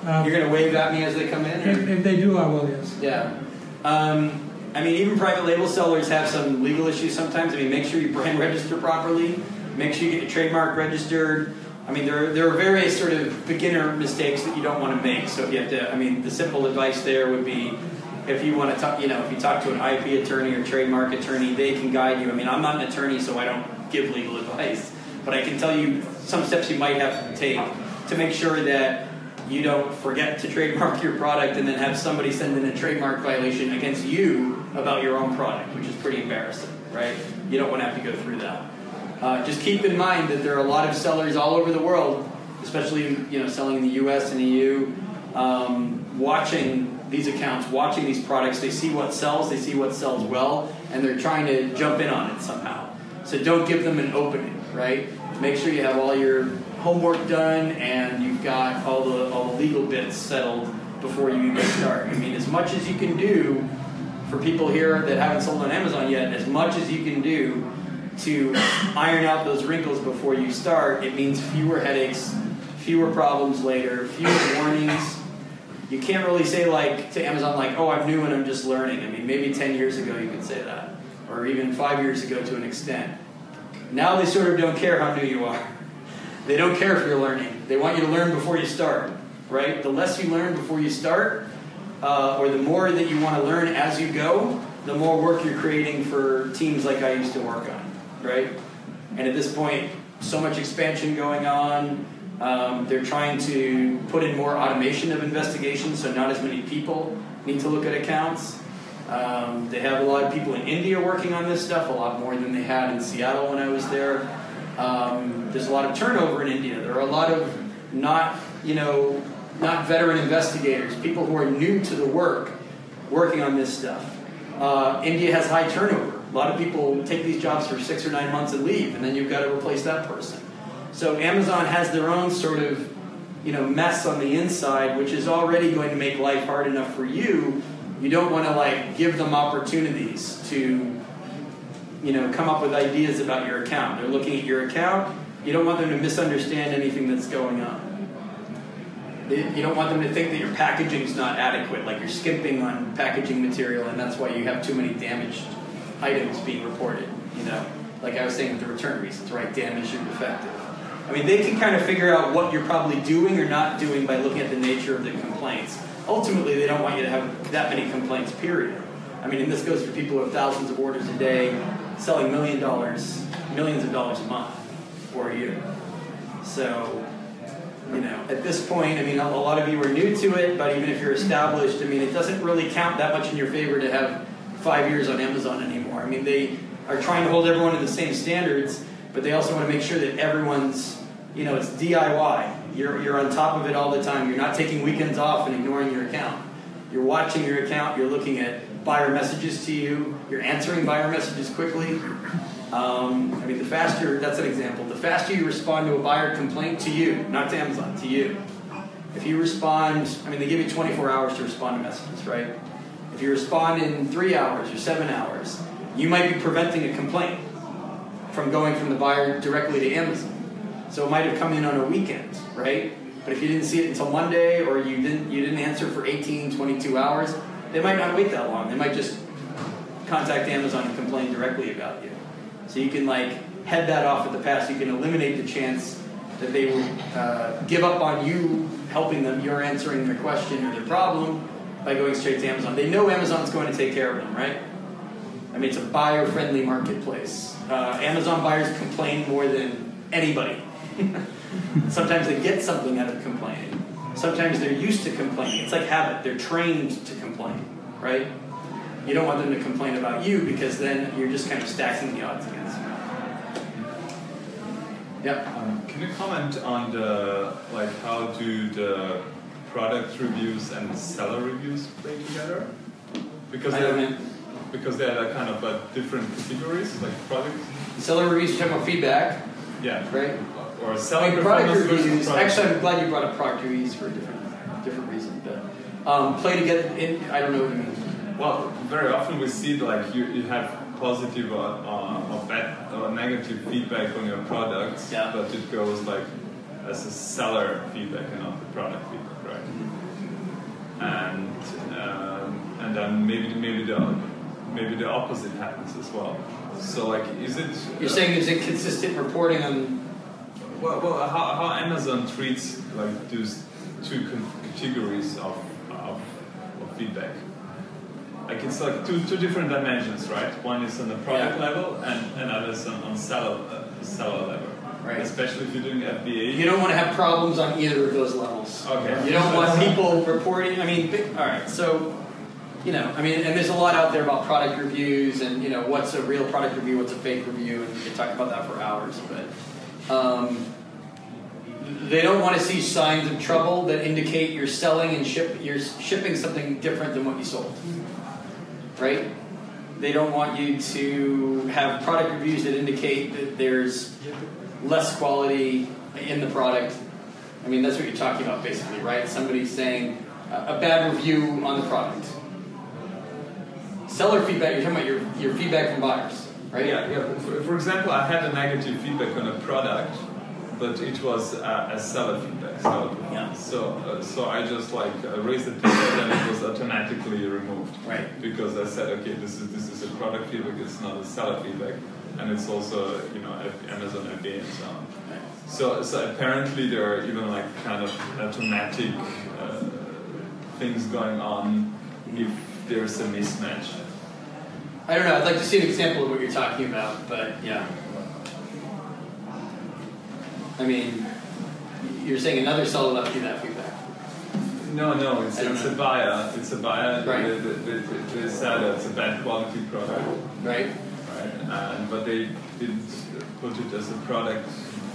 Speaker 3: you're going to wave at me as they come in?
Speaker 7: If they do, I will, yes.
Speaker 3: Yeah. I mean, even private label sellers have some legal issues sometimes. I mean, make sure you brand register properly. Make sure you get your trademark registered. I mean, there are various sort of beginner mistakes that you don't want to make. So if you have to, I mean, the simple advice there would be, if you want to talk, if you talk to an IP attorney or trademark attorney, they can guide you. I mean, I'm not an attorney, so I don't give legal advice. But I can tell you some steps you might have to take to make sure that you don't forget to trademark your product and then have somebody send in a trademark violation against you about your own product, which is pretty embarrassing, right? You don't want to have to go through that. Just keep in mind that there are a lot of sellers all over the world, especially selling in the U.S. and EU, watching these accounts, watching these products. They see what sells, they see what sells well, and they're trying to jump in on it somehow. So don't give them an opening, right? Make sure you have all your homework done and you've got all the legal bits settled before you even start. I mean, as much as you can do for people here that haven't sold on Amazon yet, as much as you can do to iron out those wrinkles before you start, it means fewer headaches, fewer problems later, fewer warnings. You can't really say to Amazon oh, I'm new and I'm just learning. I mean, maybe 10 years ago you could say that, or even 5 years ago to an extent. Now they sort of don't care how new you are. They don't care if you're learning. They want you to learn before you start, right? The less you learn before you start, or the more that you want to learn as you go, the more work you're creating for teams like I used to work on, right? And at this point, so much expansion going on. They're trying to put in more automation of investigations, so not as many people need to look at accounts. They have a lot of people in India working on this stuff, a lot more than they had in Seattle when I was there. There's a lot of turnover in India. There are a lot of not veteran investigators, people who are new to the work, working on this stuff. India has high turnover. A lot of people take these jobs for 6 or 9 months and leave, and then you've got to replace that person. So Amazon has their own sort of mess on the inside, which is already going to make life hard enough for you. You don't want to give them opportunities to come up with ideas about your account. They're looking at your account. You don't want them to misunderstand anything that's going on. You don't want them to think that your packaging is not adequate, like you're skimping on packaging material, and that's why you have too many damaged items being reported. Like I was saying with the return reasons, right? Damaged or defective. I mean, they can kind of figure out what you're probably doing or not doing by looking at the nature of the complaints. Ultimately, they don't want you to have that many complaints, period. I mean, and this goes for people who have thousands of orders a day, selling millions of dollars a month or a year. So, at this point, I mean, a lot of you are new to it, but even if you're established, I mean, it doesn't really count that much in your favor to have 5 years on Amazon anymore. I mean, they are trying to hold everyone to the same standards, but they also want to make sure that everyone's, it's DIY. You're on top of it all the time. You're not taking weekends off and ignoring your account. You're watching your account. You're looking at buyer messages to you. You're answering buyer messages quickly. I mean, the faster, that's an example. The faster you respond to a buyer complaint to you, not to Amazon, to you. If you respond, I mean, they give you 24 hours to respond to messages, right? If you respond in 3 hours or 7 hours, you might be preventing a complaint from going from the buyer directly to Amazon. So it might have come in on a weekend, right? But if you didn't see it until Monday, or you didn't answer for 18, 22 hours, they might not wait that long. They might just contact Amazon and complain directly about you. So you can head that off at the pass. You can eliminate the chance that they will give up on you helping them, you're answering their question or their problem by going straight to Amazon. They know Amazon's going to take care of them, right? I mean, it's a buyer-friendly marketplace. Amazon buyers complain more than anybody. Sometimes they get something out of complaining. Sometimes they're used to complaining. It's like habit. They're trained to complain, right? You don't want them to complain about you, because then you're just kind of stacking the odds against them. Yeah.
Speaker 6: Can you comment on the how do the product reviews and seller reviews play together? Because they're kind of different categories, like product.
Speaker 3: Seller reviews, you're talking about feedback.
Speaker 6: Yeah.
Speaker 3: Right.
Speaker 6: or selling
Speaker 3: product
Speaker 6: performance versus
Speaker 3: reviews.
Speaker 6: product.
Speaker 3: Actually, I'm glad you brought up product reviews for a different reason. But play together. I don't know what you mean.
Speaker 6: Well, very often we see like you have positive or bad or negative feedback on your products, but it goes like as a seller feedback and not the product feedback, right? And then maybe the opposite happens as well. So like, is it?
Speaker 3: You're saying is it consistent reporting on?
Speaker 6: Well, how Amazon treats like those two categories of feedback. Like it's like two different dimensions, right? One is on the product level and another is on seller level. Right. Especially if you're doing FBA.
Speaker 3: You don't want to have problems on either of those levels.
Speaker 6: Okay.
Speaker 3: You don't want people reporting. I mean, all right. So, and there's a lot out there about product reviews and what's a real product review, what's a fake review, and we could talk about that for hours. But they don't want to see signs of trouble that indicate you're selling and you're shipping something different than what you sold. Right? They don't want you to have product reviews that indicate that there's less quality in the product. I mean, that's what you're talking about basically, right? Somebody's saying a bad review on the product. Seller feedback, you're talking about your feedback from buyers, right?
Speaker 6: Yeah. For example, I had a negative feedback on a product, but it was a seller feedback. So I just raised the ticket and it was automatically removed.
Speaker 3: Right.
Speaker 6: Because I said, okay, this is a product feedback, it's not a seller feedback, and it's also Amazon FBA and so on. Right. So apparently there are even like kind of automatic things going on if there's a mismatch.
Speaker 3: I don't know. I'd like to see an example of what you're talking about, but yeah. I mean, you're saying another seller left you that feedback.
Speaker 6: No, it's a buyer. It's a buyer.
Speaker 3: Right.
Speaker 6: They said it's a bad quality product.
Speaker 3: Right.
Speaker 6: Right. But they didn't put it as a product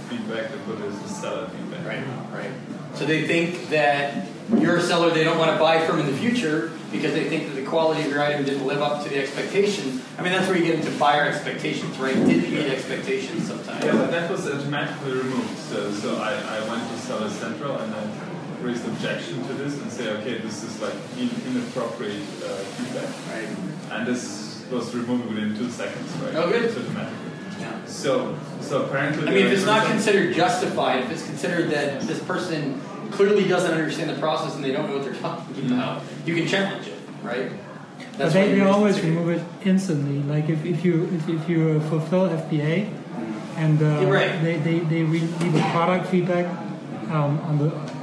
Speaker 6: feedback. They put it as a seller feedback.
Speaker 3: Right. So they think that you're a seller they don't want to buy from in the future because they think that the quality of your item didn't live up to the expectation. I mean, that's where you get into buyer expectations, right? Didn't meet expectations sometimes.
Speaker 6: Yeah, but that was automatically removed. So I went to Seller Central and I raised objection to this and say, okay, this is like inappropriate feedback.
Speaker 3: Right.
Speaker 6: And this was removed within 2 seconds, right?
Speaker 3: Oh, good.
Speaker 6: It's automatically.
Speaker 3: Yeah.
Speaker 6: So apparently...
Speaker 3: I mean, if it's not considered justified, if it's considered that this person clearly doesn't understand the process and they don't know what they're talking about, you can challenge it, right?
Speaker 7: But they always remove it instantly. Like if you fulfill FBA and they leave a product feedback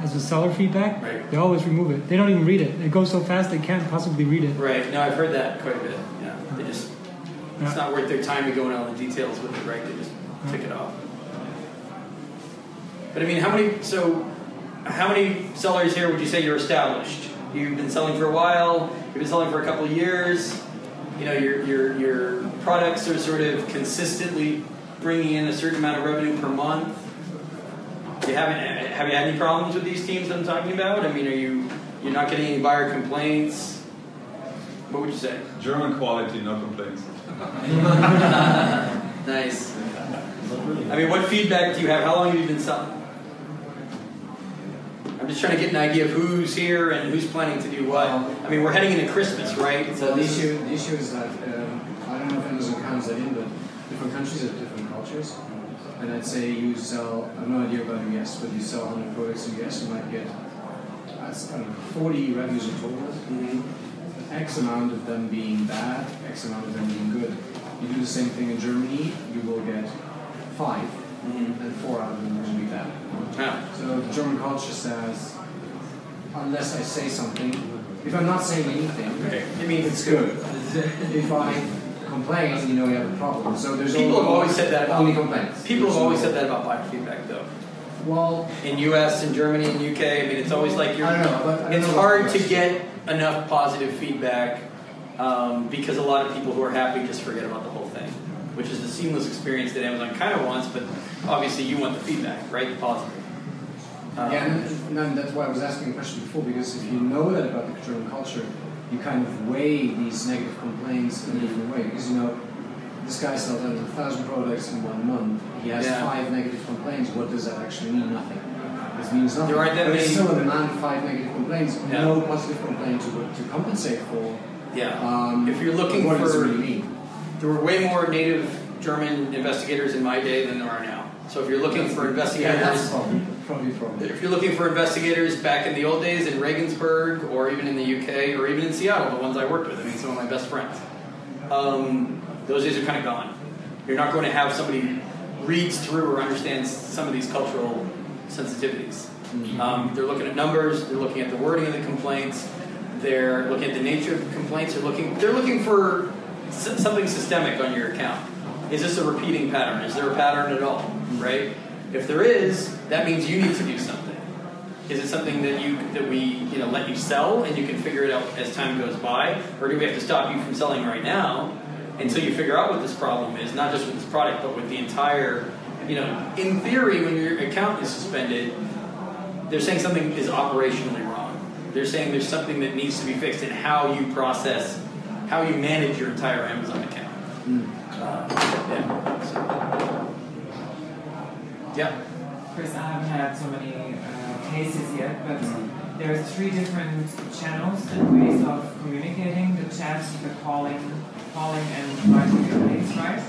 Speaker 7: as a seller feedback, they always remove it. They don't even read it. It goes so fast they can't possibly read it.
Speaker 3: Right. No, I've heard that quite a bit. Yeah. They just it's not worth their time to go into all the details with it, right? They just tick it off. But I mean, how many sellers here would you say you're established? You've been selling for a while. You've been selling for a couple of years. Your products are sort of consistently bringing in a certain amount of revenue per month. Have you had any problems with these teams that I'm talking about? I mean, you're not getting any buyer complaints? What would you say?
Speaker 6: German quality, no complaints.
Speaker 3: Nice. I mean, what feedback do you have? How long have you been selling? I'm just trying to get an idea of who's here and who's planning to do what. I mean, we're heading into Christmas, right?
Speaker 5: So the issue is that I don't know if Amazon counts that in, but different countries have different cultures. And I'd say you sell, I have no idea about US, but you sell 100 products in US, you might get 40 reviews in total. Mm-hmm. X amount of them being bad, X amount of them being good. You do the same thing in Germany, you will get 5, and 4 out of them will be bad.
Speaker 3: Yeah.
Speaker 5: So the German culture says, unless I say something, if I'm not saying anything, it means it's good. If I complain, you have a problem. So there's
Speaker 3: people have always said that about
Speaker 5: only complaints.
Speaker 3: People have always said that about buyer feedback, though.
Speaker 5: Well,
Speaker 3: in US, in Germany, in UK, I mean, it's always like
Speaker 5: it's
Speaker 3: hard to get enough positive feedback because a lot of people who are happy just forget about the whole thing, which is the seamless experience that Amazon kind of wants, but obviously you want the feedback, right? The positive.
Speaker 5: And that's why I was asking a question before, because if you know that about the German culture, you kind of weigh these negative complaints in a different way, because this guy sells 1,000 products in 1 month. He has 5 negative complaints. What does that actually mean? Nothing. This means nothing.
Speaker 3: There aren't that
Speaker 5: but
Speaker 3: many.
Speaker 5: It's still a demand of 5 negative complaints. No positive complaint to compensate for.
Speaker 3: Yeah. If you're looking
Speaker 5: what
Speaker 3: for,
Speaker 5: does it really mean?
Speaker 3: There were way more native German investigators in my day than there are now. So if you're looking for investigators,
Speaker 5: that's probably.
Speaker 3: If you're looking for investigators back in the old days in Regensburg, or even in the UK, or even in Seattle, the ones I worked with, I mean, some of my best friends, those days are kind of gone. You're not going to have somebody reads through or understands some of these cultural sensitivities. They're looking at numbers, they're looking at the wording of the complaints, they're looking at the nature of the complaints, they're looking for something systemic on your account. Is this a repeating pattern? Is there a pattern at all? Right? If there is, that means you need to do something. Is it something that we let you sell and you can figure it out as time goes by, or do we have to stop you from selling right now until you figure out what this problem is? Not just with this product, but with the entire. In theory, when your account is suspended, they're saying something is operationally wrong. They're saying there's something that needs to be fixed in how you manage your entire Amazon account.
Speaker 9: Chris, I haven't had so many cases yet, but there's 3 different channels and ways of communicating: the chat, the calling, and writing your links, right?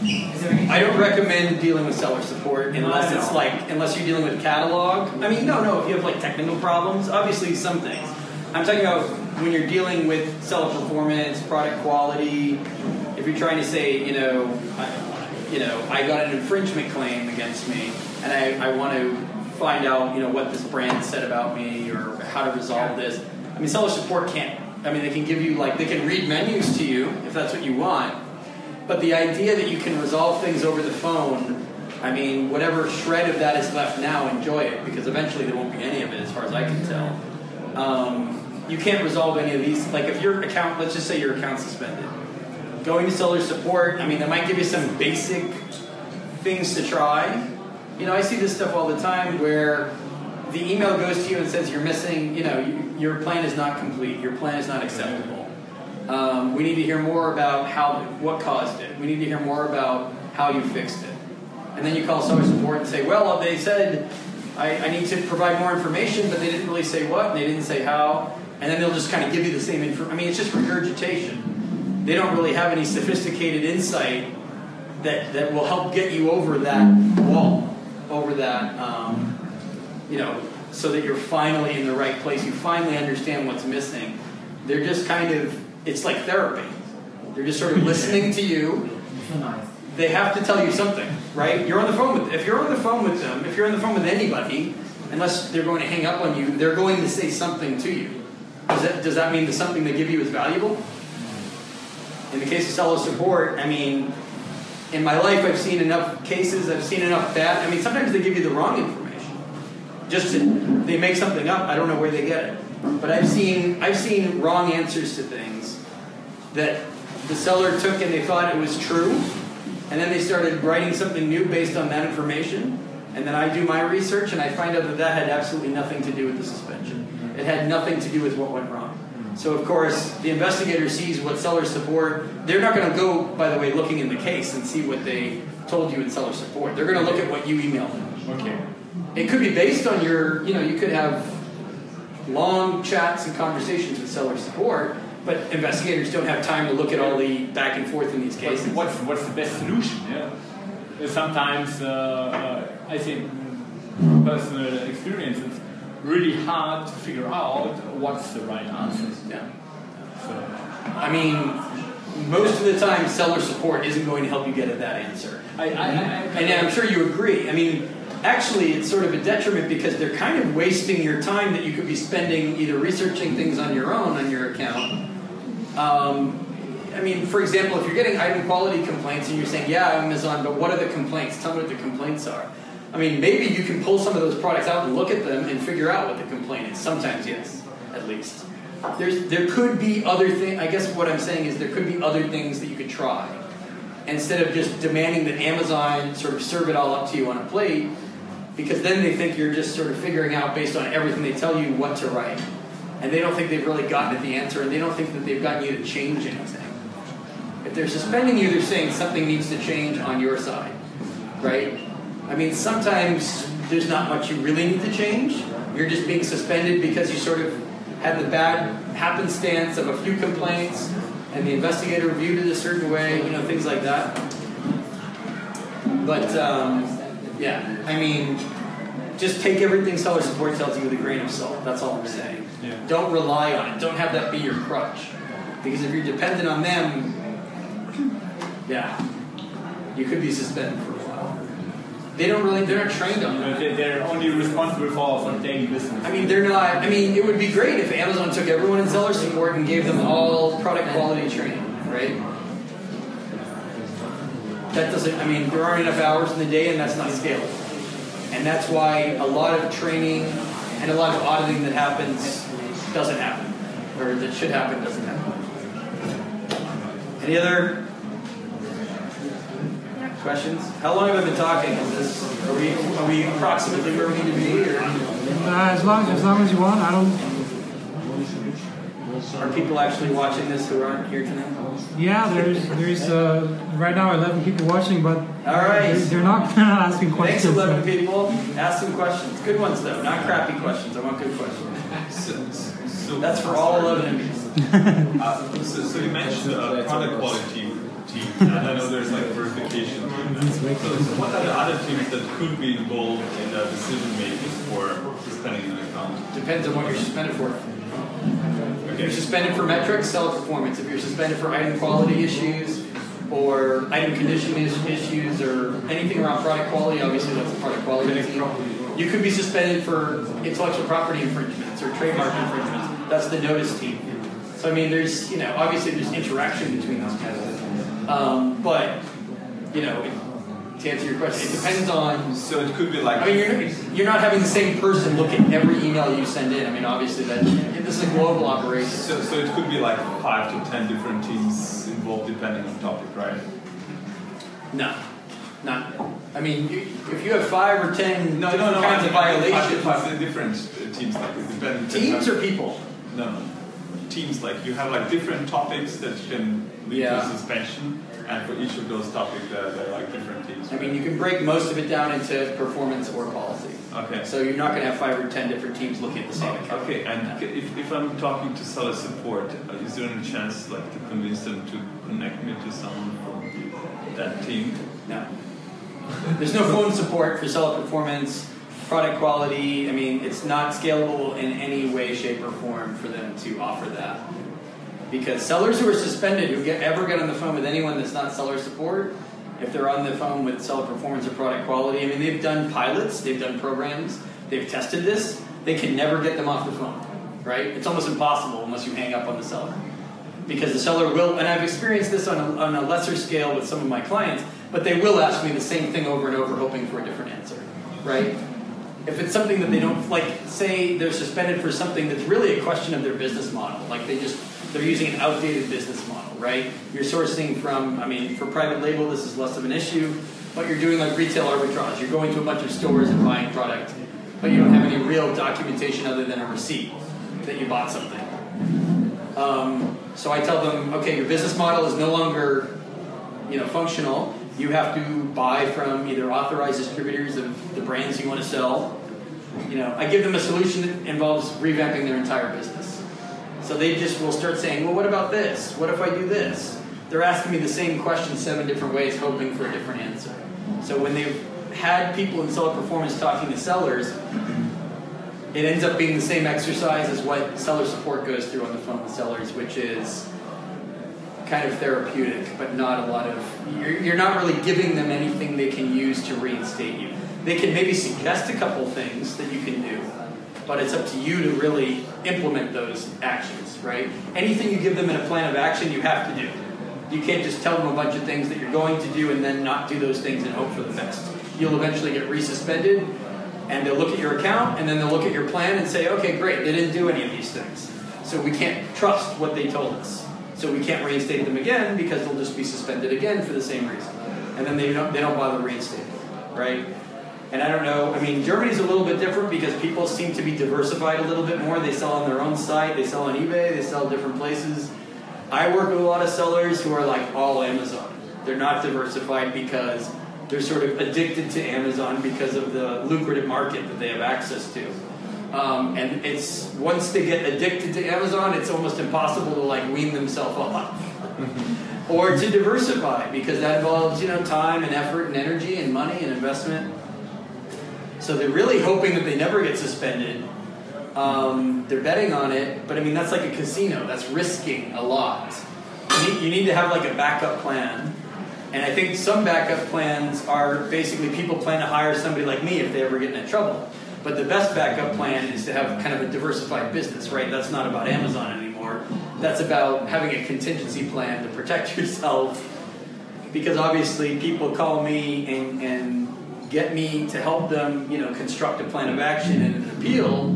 Speaker 9: Is there anything?
Speaker 3: I don't recommend dealing with seller support unless unless you're dealing with catalog. I mean, no. If you have technical problems, obviously some things. I'm talking about when you're dealing with seller performance, product quality. If you're trying to say, I got an infringement claim against me, and I want to find out, what this brand said about me or how to resolve this. I mean, seller support can't. I mean, they can give you they can read menus to you if that's what you want. But the idea that you can resolve things over the phone, I mean, whatever shred of that is left now, enjoy it, because eventually there won't be any of it, as far as I can tell. You can't resolve any of these. If your account, let's just say your account's suspended. Going to seller support, I mean, they might give you some basic things to try. I see this stuff all the time where the email goes to you and says you're missing, your plan is not complete, your plan is not acceptable. We need to hear more about what caused it. We need to hear more about how you fixed it. And then you call seller support and say, well, they said I need to provide more information, but they didn't really say what, and they didn't say how. And then they'll just kind of give you the same information. I mean, it's just regurgitation. They don't really have any sophisticated insight that will help get you over that wall, over that, so that you're finally in the right place. You finally understand what's missing. They're just it's like therapy. They're just sort of listening to you. They have to tell you something, right? If you're on the phone with them, if you're on the phone with anybody, unless they're going to hang up on you, they're going to say something to you. Does that mean the something they give you is valuable? In the case of seller support, I mean, in my life I've seen enough cases, I've seen enough bad. I mean, sometimes they give you the wrong information. They make something up, I don't know where they get it. But I've seen wrong answers to things that the seller took and they thought it was true, and then they started writing something new based on that information, and then I do my research and I find out that had absolutely nothing to do with the suspension. It had nothing to do with what went wrong. So, of course, the investigator sees what seller support. They're not going to go, by the way, looking in the case and see what they told you in seller support. They're going to look at what you emailed them.
Speaker 8: Okay.
Speaker 3: It could be based on your, you could have long chats and conversations with seller support, but investigators don't have time to look at all the back and forth in these cases.
Speaker 8: What's the best solution? Yeah. Sometimes, I think, personal experience, it's really hard to figure out what's the right answer.
Speaker 3: Yeah. So, I mean, most of the time, seller support isn't going to help you get at that answer. And I'm sure you agree. I mean, actually, it's sort of a detriment because they're kind of wasting your time that you could be spending either researching things on your own on your account. I mean, for example, if you're getting item quality complaints and you're saying, yeah, Amazon, but what are the complaints? Tell me what the complaints are. I mean, maybe you can pull some of those products out and look at them and figure out what the complaint is. Sometimes, yes, at least. There could be other things. I guess what I'm saying is there could be other things that you could try. Instead of just demanding that Amazon sort of serve it all up to you on a plate, because then they think you're just sort of figuring out based on everything they tell you what to write. And they don't think they've really gotten at the answer, and they don't think that they've gotten you to change anything. If they're suspending you, they're saying something needs to change on your side, right? I mean, sometimes there's not much you really need to change. You're just being suspended because you sort of had the bad happenstance of a few complaints and the investigator reviewed it a certain way, you know, things like that. But, yeah, I mean, just take everything seller support tells you with a grain of salt. That's all I'm saying.
Speaker 6: Yeah.
Speaker 3: Don't rely on it. Don't have that be your crutch. Because if you're dependent on them, yeah, you could be suspended for a while. They're not trained on that.
Speaker 8: They're only responsible for daily business.
Speaker 3: I mean, they're not, I mean, it would be great if Amazon took everyone in seller support and gave them all product quality training, right? That doesn't, I mean, there aren't enough hours in the day and that's not scalable. And that's why a lot of training and a lot of auditing that happens doesn't happen. Or that should happen doesn't happen. Any other questions? How long have I been talking? Are we approximately where we need to be? Or?
Speaker 7: As long as you want. I don't.
Speaker 3: Are people actually watching this who aren't here tonight?
Speaker 7: Yeah, there's right now 11 people watching, but
Speaker 3: all right,
Speaker 7: they're not asking questions.
Speaker 3: Thanks, 11 people. Ask some questions. Good ones though, not crappy questions. I want good questions.
Speaker 6: So
Speaker 3: that's for all 11 of you.
Speaker 6: So you mentioned product quality team, and I know there's like verification. So what are the other teams that could be involved in the decision making for suspending an account?
Speaker 3: Depends on what you're suspended for. If you're suspended for metrics, seller performance. If you're suspended for item quality issues or item condition issues or anything around product quality, obviously that's a product quality team. You could be suspended for intellectual property infringements or trademark infringements. That's the notice team. So I mean, there's, you know, obviously there's interaction between those guys. But, you know, to answer your question, it depends on.
Speaker 6: So it could be like.
Speaker 3: I mean, you're not having the same person look at every email you send in. I mean, obviously this is a global operation.
Speaker 6: So it could be like 5 to 10 different teams involved depending on the topic, right?
Speaker 3: No, not. I mean, if you have 5 or 10 kinds of violations.
Speaker 6: 5 different teams, like depending.
Speaker 3: Teams or people?
Speaker 6: No. Teams, like you have like different topics that can lead to suspension. And for each of those topics, there are like different teams.
Speaker 3: I mean, you can break most of it down into performance or policy.
Speaker 6: Okay.
Speaker 3: So you're not going to have 5 or 10 different teams looking at the same account.
Speaker 6: Okay, and if I'm talking to seller support, is there any chance like to convince them to connect me to someone from that team?
Speaker 3: No. There's no phone support for seller performance, product quality. I mean, it's not scalable in any way, shape, or form for them to offer that. Because sellers who are suspended, who ever get on the phone with anyone that's not seller support, if they're on the phone with seller performance or product quality, I mean, they've done pilots, they've done programs, they've tested this, they can never get them off the phone, right? It's almost impossible unless you hang up on the seller. Because the seller will, and I've experienced this on a lesser scale with some of my clients, but they will ask me the same thing over and over, hoping for a different answer, right? If it's something that they don't, like, say they're suspended for something that's really a question of their business model, like they're using an outdated business model, right? You're sourcing from, I mean, for private label, this is less of an issue, but you're doing like retail arbitrage. You're going to a bunch of stores and buying product, but you don't have any real documentation other than a receipt that you bought something. So I tell them, okay, your business model is no longer, you know, functional. You have to buy from either authorized distributors of the brands you want to sell. You know, I give them a solution that involves revamping their entire business. So they just will start saying, well, what about this? What if I do this? They're asking me the same question 7 different ways, hoping for a different answer. So when they've had people in seller performance talking to sellers, it ends up being the same exercise as what seller support goes through on the phone with sellers, which is kind of therapeutic, but not a lot of, you're not really giving them anything they can use to reinstate you. They can maybe suggest a couple things that you can do, but it's up to you to really implement those actions, right? Anything you give them in a plan of action, you have to do. You can't just tell them a bunch of things that you're going to do and then not do those things and hope for the best. You'll eventually get resuspended, and they'll look at your account, and then they'll look at your plan and say, okay, great, they didn't do any of these things. So we can't trust what they told us. So we can't reinstate them again because they'll just be suspended again for the same reason. And then they don't bother reinstating, right? And I don't know, I mean, Germany's a little bit different because people seem to be diversified a little bit more. They sell on their own site, they sell on eBay, they sell different places. I work with a lot of sellers who are like all Amazon. They're not diversified because they're sort of addicted to Amazon because of the lucrative market that they have access to. And it's once they get addicted to Amazon, it's almost impossible to like wean themselves off. Or to diversify, because that involves, you know, time and effort and energy and money and investment. So they're really hoping that they never get suspended. They're betting on it, but I mean, that's like a casino. That's risking a lot. You need to have like a backup plan. And I think some backup plans are basically people plan to hire somebody like me if they ever get into trouble. But the best backup plan is to have kind of a diversified business, right? That's not about Amazon anymore. That's about having a contingency plan to protect yourself. Because obviously people call me and get me to help them, you know, construct a plan of action and an appeal.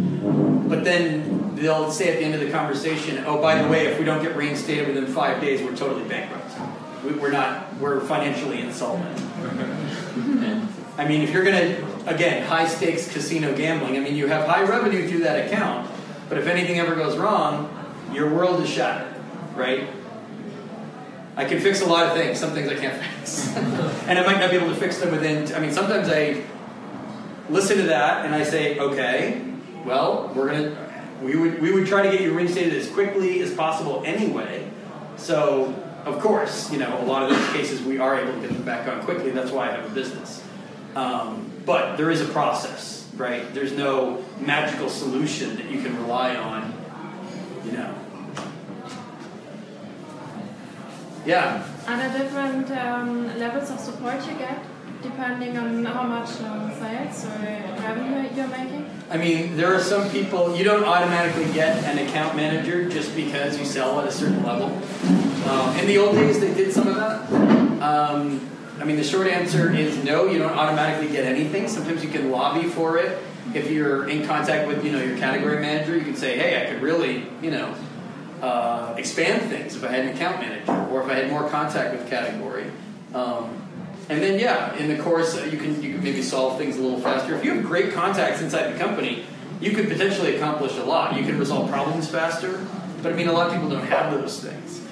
Speaker 3: But then they'll say at the end of the conversation, oh, by the way, if we don't get reinstated within 5 days, we're totally bankrupt. We're financially insolvent. I mean, if you're going to, again, high-stakes casino gambling, I mean, you have high revenue through that account, but if anything ever goes wrong, your world is shattered, right? I can fix a lot of things. Some things I can't fix. And I might not be able to fix them within, I mean, sometimes I listen to that and I say, okay, well, we would try to get you reinstated as quickly as possible anyway. So, of course, you know, a lot of those cases we are able to get them back on quickly. That's why I have a business. But there is a process, right? There's no magical solution that you can rely on, you know. Yeah?
Speaker 10: Are there different levels of support you get, depending on how much sales or revenue you're making?
Speaker 3: I mean, there are some people, you don't automatically get an account manager just because you sell at a certain level. In the old days, they did some of that. I mean, the short answer is no, you don't automatically get anything. Sometimes you can lobby for it. If you're in contact with, you know, your category manager, you can say, hey, I could really, you know, expand things if I had an account manager or if I had more contact with category. And then, yeah, in the course, you can maybe solve things a little faster. If you have great contacts inside the company, you could potentially accomplish a lot. You can resolve problems faster. But I mean, a lot of people don't have those things.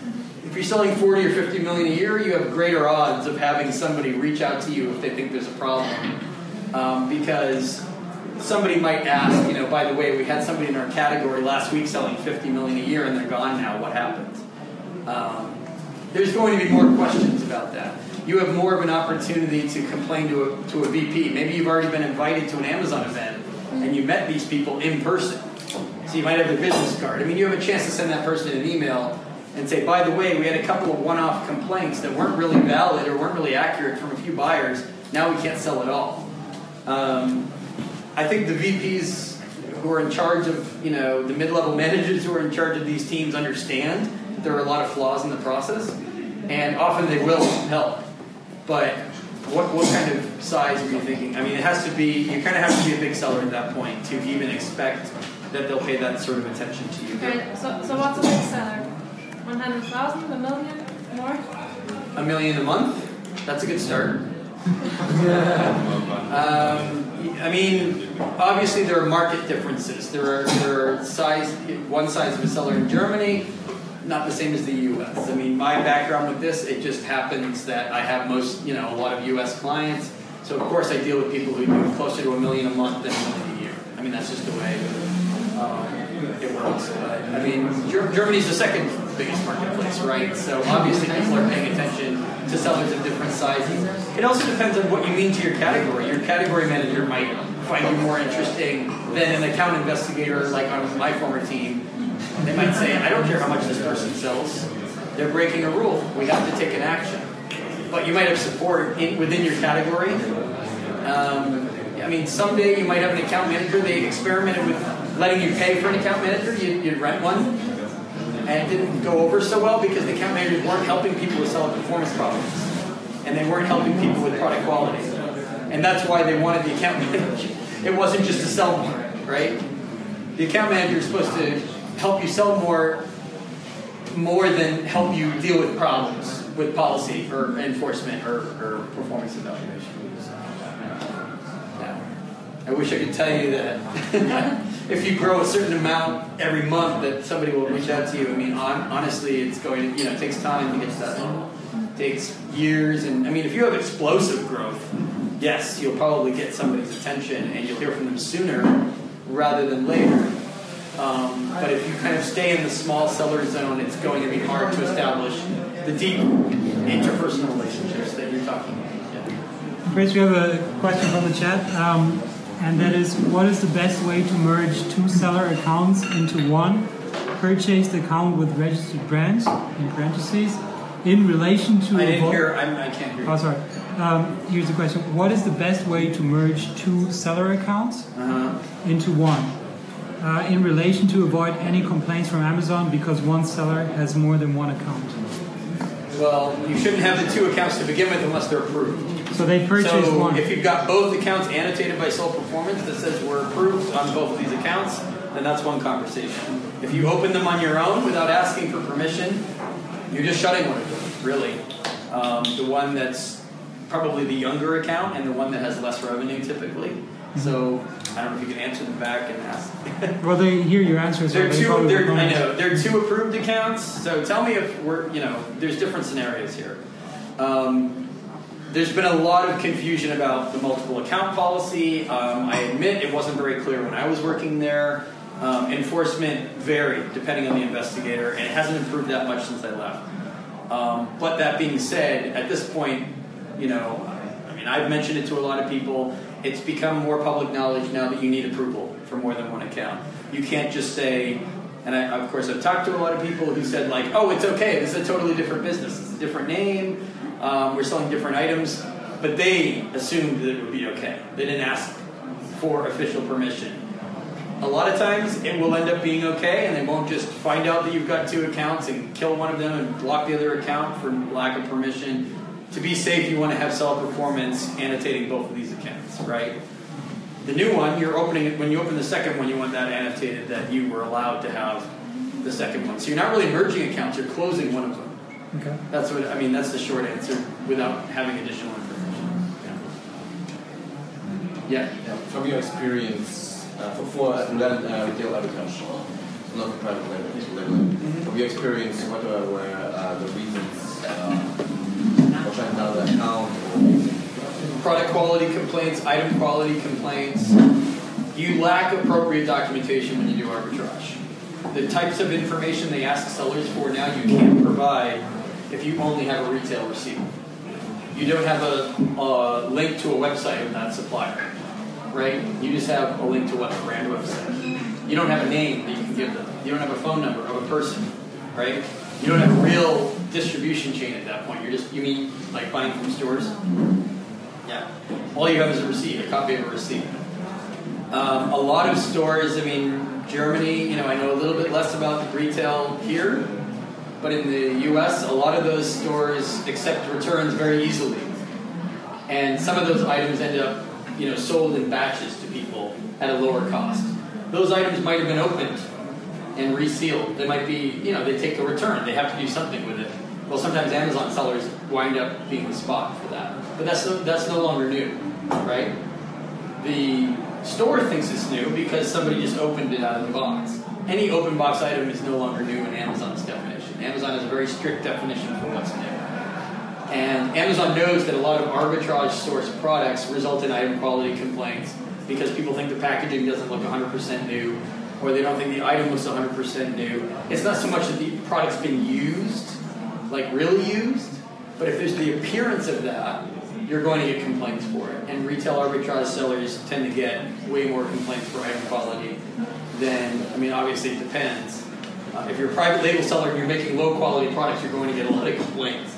Speaker 3: If you're selling 40 or 50 million a year, you have greater odds of having somebody reach out to you if they think there's a problem. Because somebody might ask, you know, by the way, we had somebody in our category last week selling 50 million a year and they're gone now. What happened? There's going to be more questions about that. You have more of an opportunity to complain to a VP. Maybe you've already been invited to an Amazon event and you met these people in person. So you might have their business card. I mean, you have a chance to send that person an email and say, by the way, we had a couple of one-off complaints that weren't really valid or weren't really accurate from a few buyers. Now we can't sell at all. I think the VPs who are in charge of, you know, the mid-level managers who are in charge of these teams understand that there are a lot of flaws in the process, and often they will help. But what kind of size are you thinking? I mean, it has to be, you kind of have to be a big seller at that point to even expect that they'll pay that sort of attention to you.
Speaker 10: Okay, so what's a big seller? 100,000, a million, more? $1
Speaker 3: million a month? That's a good start. I mean, obviously there are market differences. There are one size of a seller in Germany, not the same as the U.S. I mean, my background with this, it just happens that I have a lot of U.S. clients. So of course I deal with people who do closer to $1 million a month than $1 million a year. I mean, that's just the way it works. But, I mean, Germany's the second biggest marketplace, right? So obviously people are paying attention to sellers of different sizes. It also depends on what you mean to your category. Your category manager might find you more interesting than an account investigator like on my former team. They might say, I don't care how much this person sells. They're breaking a rule. We have to take an action. But you might have support within your category. I mean, someday you might have an account manager. They experimented with letting you pay for an account manager. You'd rent one. And it didn't go over so well because the account managers weren't helping people with solid performance problems. And they weren't helping people with product quality. And that's why they wanted the account manager. It wasn't just to sell more, right? The account manager is supposed to help you sell more than help you deal with problems with policy or enforcement or performance evaluation. Yeah. I wish I could tell you that if you grow a certain amount every month that somebody will reach out to you. I mean, honestly, it's going to, it takes time to get to that level. It takes years, and I mean, if you have explosive growth, yes, you'll probably get somebody's attention and you'll hear from them sooner rather than later. But if you kind of stay in the small seller zone, it's going to be hard to establish the deep interpersonal relationships that you're talking about. Yeah.
Speaker 7: Chris, we have a question from the chat, and that is, what is the best way to merge 2 seller accounts into one purchased account with registered brands, in parentheses, in relation to...
Speaker 3: I can't hear you.
Speaker 7: Oh, sorry. Here's the question. What is the best way to merge 2 seller accounts into one? In relation to avoid any complaints from Amazon because one seller has more than one account.
Speaker 3: Well, you shouldn't have the 2 accounts to begin with unless they're approved.
Speaker 7: So they purchased one.
Speaker 3: If you've got both accounts annotated by Sole Performance that says we're approved on both of these accounts, then that's one conversation. If you open them on your own without asking for permission, you're just shutting one of them, really. The one that's probably the younger account and the one that has less revenue typically. So I don't know if you can answer them back and ask.
Speaker 7: Well, they hear your answers.
Speaker 3: They're 2 approved accounts. So tell me if there's different scenarios here. There's been a lot of confusion about the multiple account policy. I admit it wasn't very clear when I was working there. Enforcement varied depending on the investigator, and it hasn't improved that much since I left. But that being said, at this point, I've mentioned it to a lot of people. It's become more public knowledge now that you need approval for more than one account. You can't just say, and of course I've talked to a lot of people who said like, oh, it's okay, this is a totally different business, it's a different name, we're selling different items, but they assumed that it would be okay. They didn't ask for official permission. A lot of times it will end up being okay, and they won't just find out that you've got 2 accounts and kill one of them and block the other account for lack of permission. To be safe, you want to have Sole Performance annotating both of these accounts, right? The new one, when you open the second one, you want that annotated that you were allowed to have the second one. So you're not really merging accounts, you're closing one of them.
Speaker 7: Okay.
Speaker 3: That's the short answer without having additional information. Yeah.
Speaker 11: From your experience, for retail arbitrage, not the private label, from your experience, what were the reasons for shutting down the account?
Speaker 3: Product quality complaints, item quality complaints. You lack appropriate documentation when you do arbitrage. The types of information they ask sellers for now you can't provide if you only have a retail receipt. You don't have a link to a website of that supplier, right? You just have a link to a brand website. You don't have a name that you can give them. You don't have a phone number of a person, right? You don't have a real distribution chain at that point. You mean like buying from stores? Yeah. All you have is a receipt, a copy of a receipt. A lot of stores, Germany, I know a little bit less about retail here, but in the US, a lot of those stores accept returns very easily. And some of those items end up, sold in batches to people at a lower cost. Those items might have been opened and resealed. They might be, they take the return. They have to do something with it. Well, sometimes Amazon sellers wind up being the spot for that. But that's no longer new, right? The store thinks it's new because somebody just opened it out of the box. Any open box item is no longer new in Amazon's definition. Amazon has a very strict definition for what's new. And Amazon knows that a lot of arbitrage source products result in item quality complaints because people think the packaging doesn't look 100% new, or they don't think the item looks 100% new. It's not so much that the product's been used, like really used, but if there's the appearance of that, you're going to get complaints for it. And retail arbitrage sellers tend to get way more complaints for item quality than, obviously it depends. If you're a private label seller and you're making low quality products, you're going to get a lot of complaints.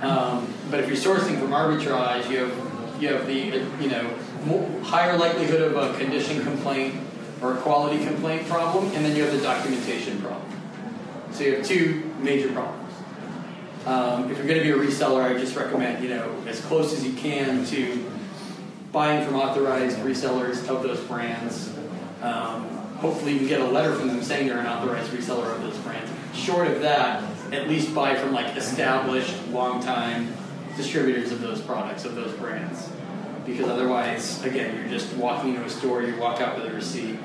Speaker 3: But if you're sourcing from arbitrage, you have the higher likelihood of a condition complaint or a quality complaint problem, and then you have the documentation problem. So you have 2 major problems. If you're going to be a reseller, I just recommend, as close as you can to buying from authorized resellers of those brands. Hopefully you can get a letter from them saying they're an authorized reseller of those brands. Short of that, at least buy from established, long-time distributors of those products, of those brands. Because otherwise, again, you're just walking into a store, you walk out with a receipt.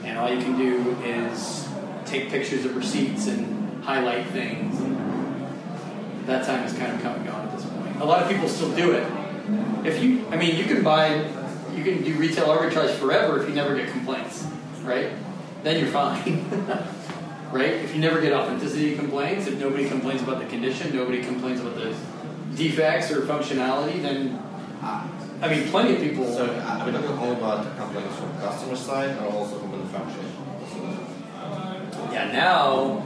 Speaker 3: and all you can do is take pictures of receipts and highlight things. That time is kind of come and gone at this point. A lot of people still do it. You can do retail arbitrage forever if you never get complaints, right? Then you're fine, right? If you never get authenticity complaints, if nobody complains about the condition, nobody complains about the defects or functionality, then, plenty of people...
Speaker 11: So, are we talking only about complaints from customer side or also from manufacturing?
Speaker 3: Yeah, now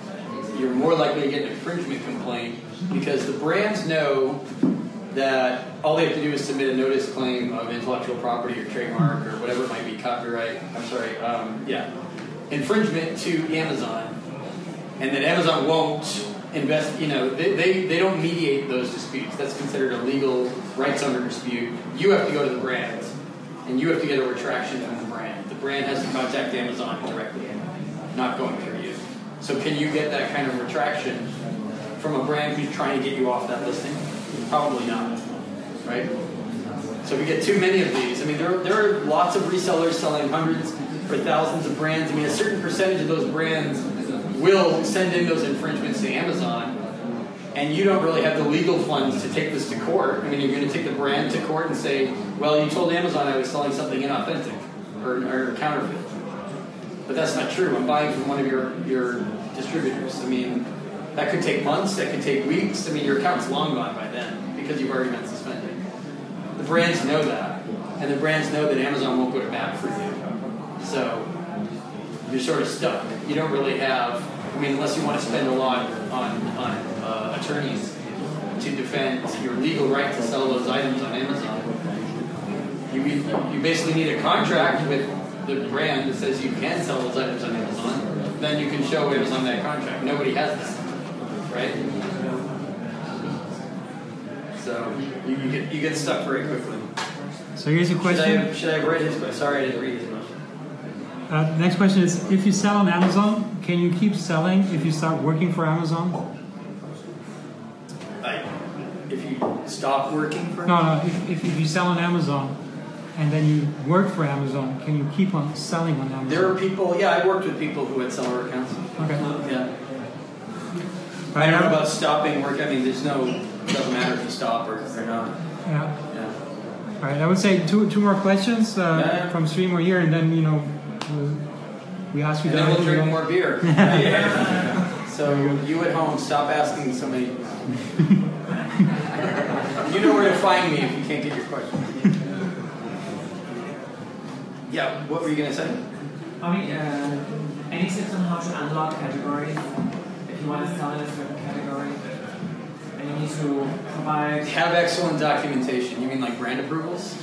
Speaker 3: you're more likely to get an infringement complaint because the brands know that all they have to do is submit a notice claim of intellectual property or trademark or whatever it might be, copyright, infringement to Amazon, and that Amazon won't invest, they don't mediate those disputes. That's considered a legal rights owner dispute. You have to go to the brands, and you have to get a retraction from the brand. The brand has to contact Amazon directly, not going through you. So can you get that kind of retraction from a brand who's trying to get you off that listing? Probably not, right? So if you get too many of these, there are lots of resellers selling hundreds or thousands of brands. A certain percentage of those brands will send in those infringements to Amazon, and you don't really have the legal funds to take this to court. You're going to take the brand to court and say, well, you told Amazon I was selling something inauthentic or counterfeit. But that's not true. I'm buying from one of your distributors. That could take months, that could take weeks. Your account's long gone by then because you've already been suspended. The brands know that, and the brands know that Amazon won't go to bat for you. So you're sort of stuck. You don't really have, unless you want to spend a lot on attorneys to defend your legal right to sell those items on Amazon. You basically need a contract with the brand that says you can sell those items on Amazon. Then you can show Amazon that contract. Nobody has that. Right? So you get stuck very quickly.
Speaker 7: So here's a question.
Speaker 3: Should I have read his question? Sorry, I didn't read his question.
Speaker 7: Next question is, if you sell on Amazon, can you keep selling if you start working for Amazon?
Speaker 3: If you stop working for
Speaker 7: Amazon? No, if you sell on Amazon and then you work for Amazon, can you keep on selling on Amazon?
Speaker 3: There are people, I worked with people who had seller accounts.
Speaker 7: Okay.
Speaker 3: Yeah. I don't know about stopping work. It doesn't matter if you stop or not.
Speaker 7: Yeah. All right, I would say two more questions from streamer here, and then we ask you.
Speaker 3: And then we'll drink more beer. So you at home, stop asking so many. You know where to find me if you can't get your question. Yeah, what were you going to say?
Speaker 9: Any tips on how to unlock categories? If you want to sell in a certain category, and you need to provide...
Speaker 3: Have excellent documentation. You mean like brand approvals?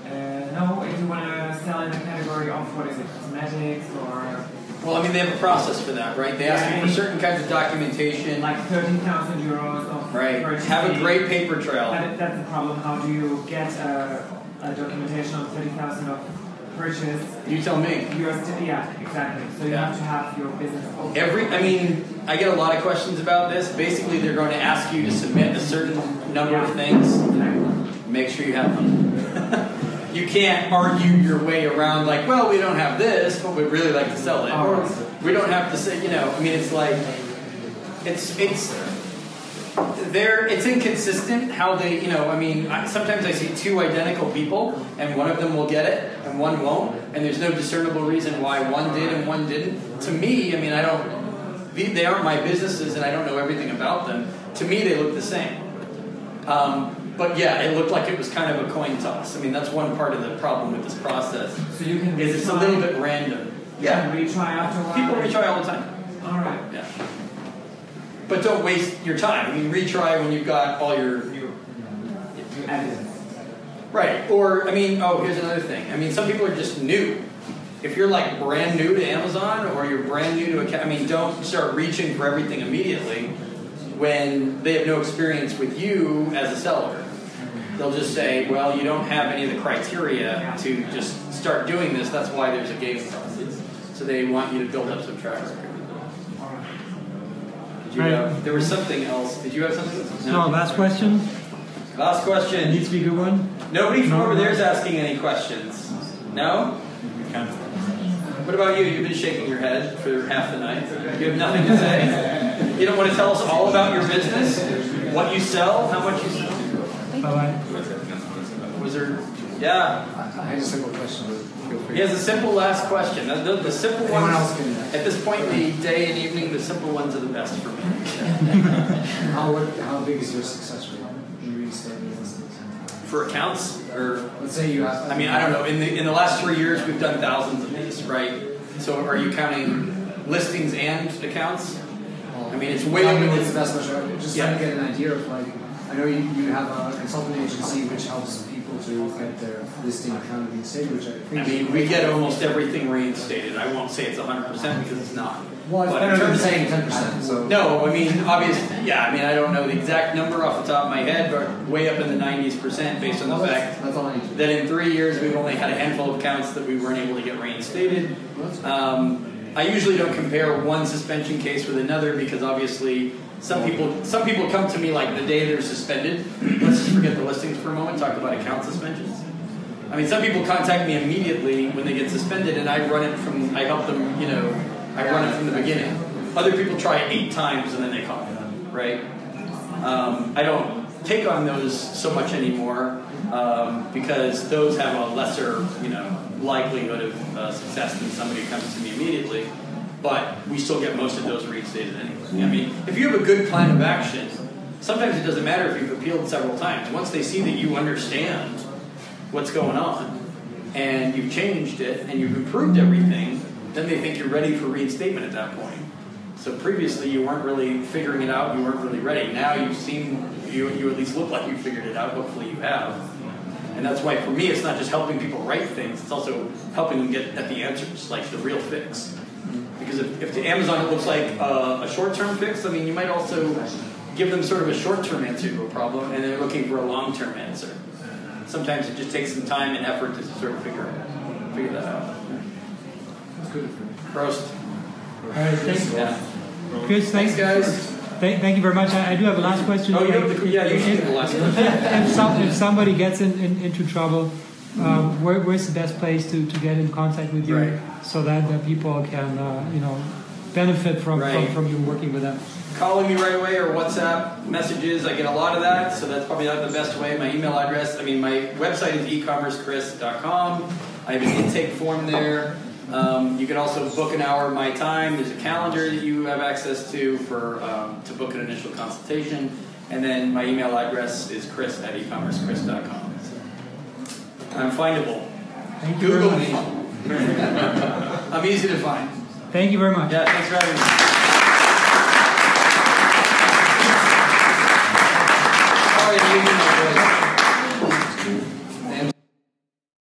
Speaker 9: No, if you want to sell in a category of, what is it, cosmetics or...
Speaker 3: Well, they have a process for that, right? They ask you for certain kinds of documentation.
Speaker 9: Like 13,000 euros of...
Speaker 3: Right. Have a great paper trail.
Speaker 9: That's the problem. How do you get a documentation of 30,000 of purchase?
Speaker 3: You tell me.
Speaker 9: Yeah, exactly. So you have to have your business open.
Speaker 3: I get a lot of questions about this. Basically, they're going to ask you to submit a certain number of things. Make sure you have them. You can't argue your way around like, well, we don't have this, but we'd really like to sell it. Or we don't have to say, it's like, it's inconsistent how they, sometimes I see two identical people, and one of them will get it, and one won't, and there's no discernible reason why one did and one didn't. To me, they aren't my businesses, and I don't know everything about them. To me, they look the same. But yeah, it looked like it was kind of a coin toss. That's one part of the problem with this process.
Speaker 9: So you can
Speaker 3: it's a little bit random.
Speaker 9: Yeah, retry after a while.
Speaker 3: People retry all the time.
Speaker 9: All right.
Speaker 3: Yeah. But don't waste your time. Retry when you've got all your
Speaker 9: evidence.
Speaker 3: Right. Or here's another thing. Some people are just new. If you're like brand new to Amazon or you're brand new to don't start reaching for everything immediately when they have no experience with you as a seller. They'll just say, well, you don't have any of the criteria to just start doing this. That's why there's a gating process. So they want you to build up some track record. There was something else. Did you have something?
Speaker 7: No, last question.
Speaker 3: Last question.
Speaker 7: It needs to be a good one.
Speaker 3: Nobody from over there is asking any questions. No? What about you? You've been shaking your head for half the night. You have nothing to say? You don't want to tell us all about your business? What you sell? How much you sell?
Speaker 7: Bye-bye.
Speaker 3: Was there... Yeah.
Speaker 5: I had a simple question, but feel free.
Speaker 3: He has a simple last question. The simple
Speaker 5: Anyone
Speaker 3: ones,
Speaker 5: else can...
Speaker 3: at this point in the day and evening, the simple ones are the best for me.
Speaker 5: How big is your success rate in reinstating listings?
Speaker 3: For accounts? Or
Speaker 5: let's say you have...
Speaker 3: I mean, I don't know. In the last 3 years, we've done thousands of these, right? So are you counting listings and accounts? I mean, it's way over
Speaker 5: the best measure. Just trying to get an idea of, like, I know you have a consulting agency which helps people to get their listing account reinstated, which I think...
Speaker 3: I mean, we get almost everything reinstated. I won't say it's 100% because it's not.
Speaker 5: Well, it's better than saying 10%. So.
Speaker 3: No, I mean, obviously, yeah, I mean, I don't know the exact number off the top of my head, but way up in the 90s% based on the fact that in 3 years we've only had a handful of accounts that we weren't able to get reinstated. I usually don't compare one suspension case with another because obviously some people come to me like the day they're suspended. Let's just forget the listings for a moment, talk about account suspensions. I mean, some people contact me immediately when they get suspended and I help them, I run it from the beginning. Other people try it 8 times and then they call me, right? I don't take on those so much anymore because those have a lesser, likelihood of success than somebody who comes to me immediately. But we still get most of those reinstated anyway. I mean, if you have a good plan of action, sometimes it doesn't matter if you've appealed several times. Once they see that you understand what's going on and you've changed it and you've improved everything, then they think you're ready for reinstatement at that point. So previously you weren't really figuring it out, you weren't really ready. Now you at least look like you figured it out, hopefully you have. And that's why for me it's not just helping people write things, it's also helping them get at the answers, like the real fix. Because if to Amazon it looks like a short-term fix, I mean you might also give them sort of a short-term answer to a problem and they're looking for a long-term answer. Sometimes it just takes some time and effort to sort of figure that out.
Speaker 5: That's good.
Speaker 3: Prost.
Speaker 7: All right, thanks.
Speaker 3: Yeah.
Speaker 7: Chris,
Speaker 3: thanks guys.
Speaker 7: Thank you very much. I do have a last question.
Speaker 3: Oh, you should have the last question.
Speaker 7: If somebody gets into trouble, where's the best place to get in contact with you so that people can benefit from you working with them?
Speaker 3: Calling me right away or WhatsApp messages. I get a lot of that, so that's probably not the best way. My email address, my website is ecommercechris.com. I have an intake form there. You can also book an hour of my time. There's a calendar that you have access to to book an initial consultation. And then my email address is chris@ecommercechris.com. I'm findable.
Speaker 7: Thank you
Speaker 3: Google
Speaker 7: very
Speaker 3: me.
Speaker 7: much.
Speaker 3: I'm easy to find.
Speaker 7: Thank you very much.
Speaker 3: Yeah, thanks for having me. Sorry, I'm losing my voice.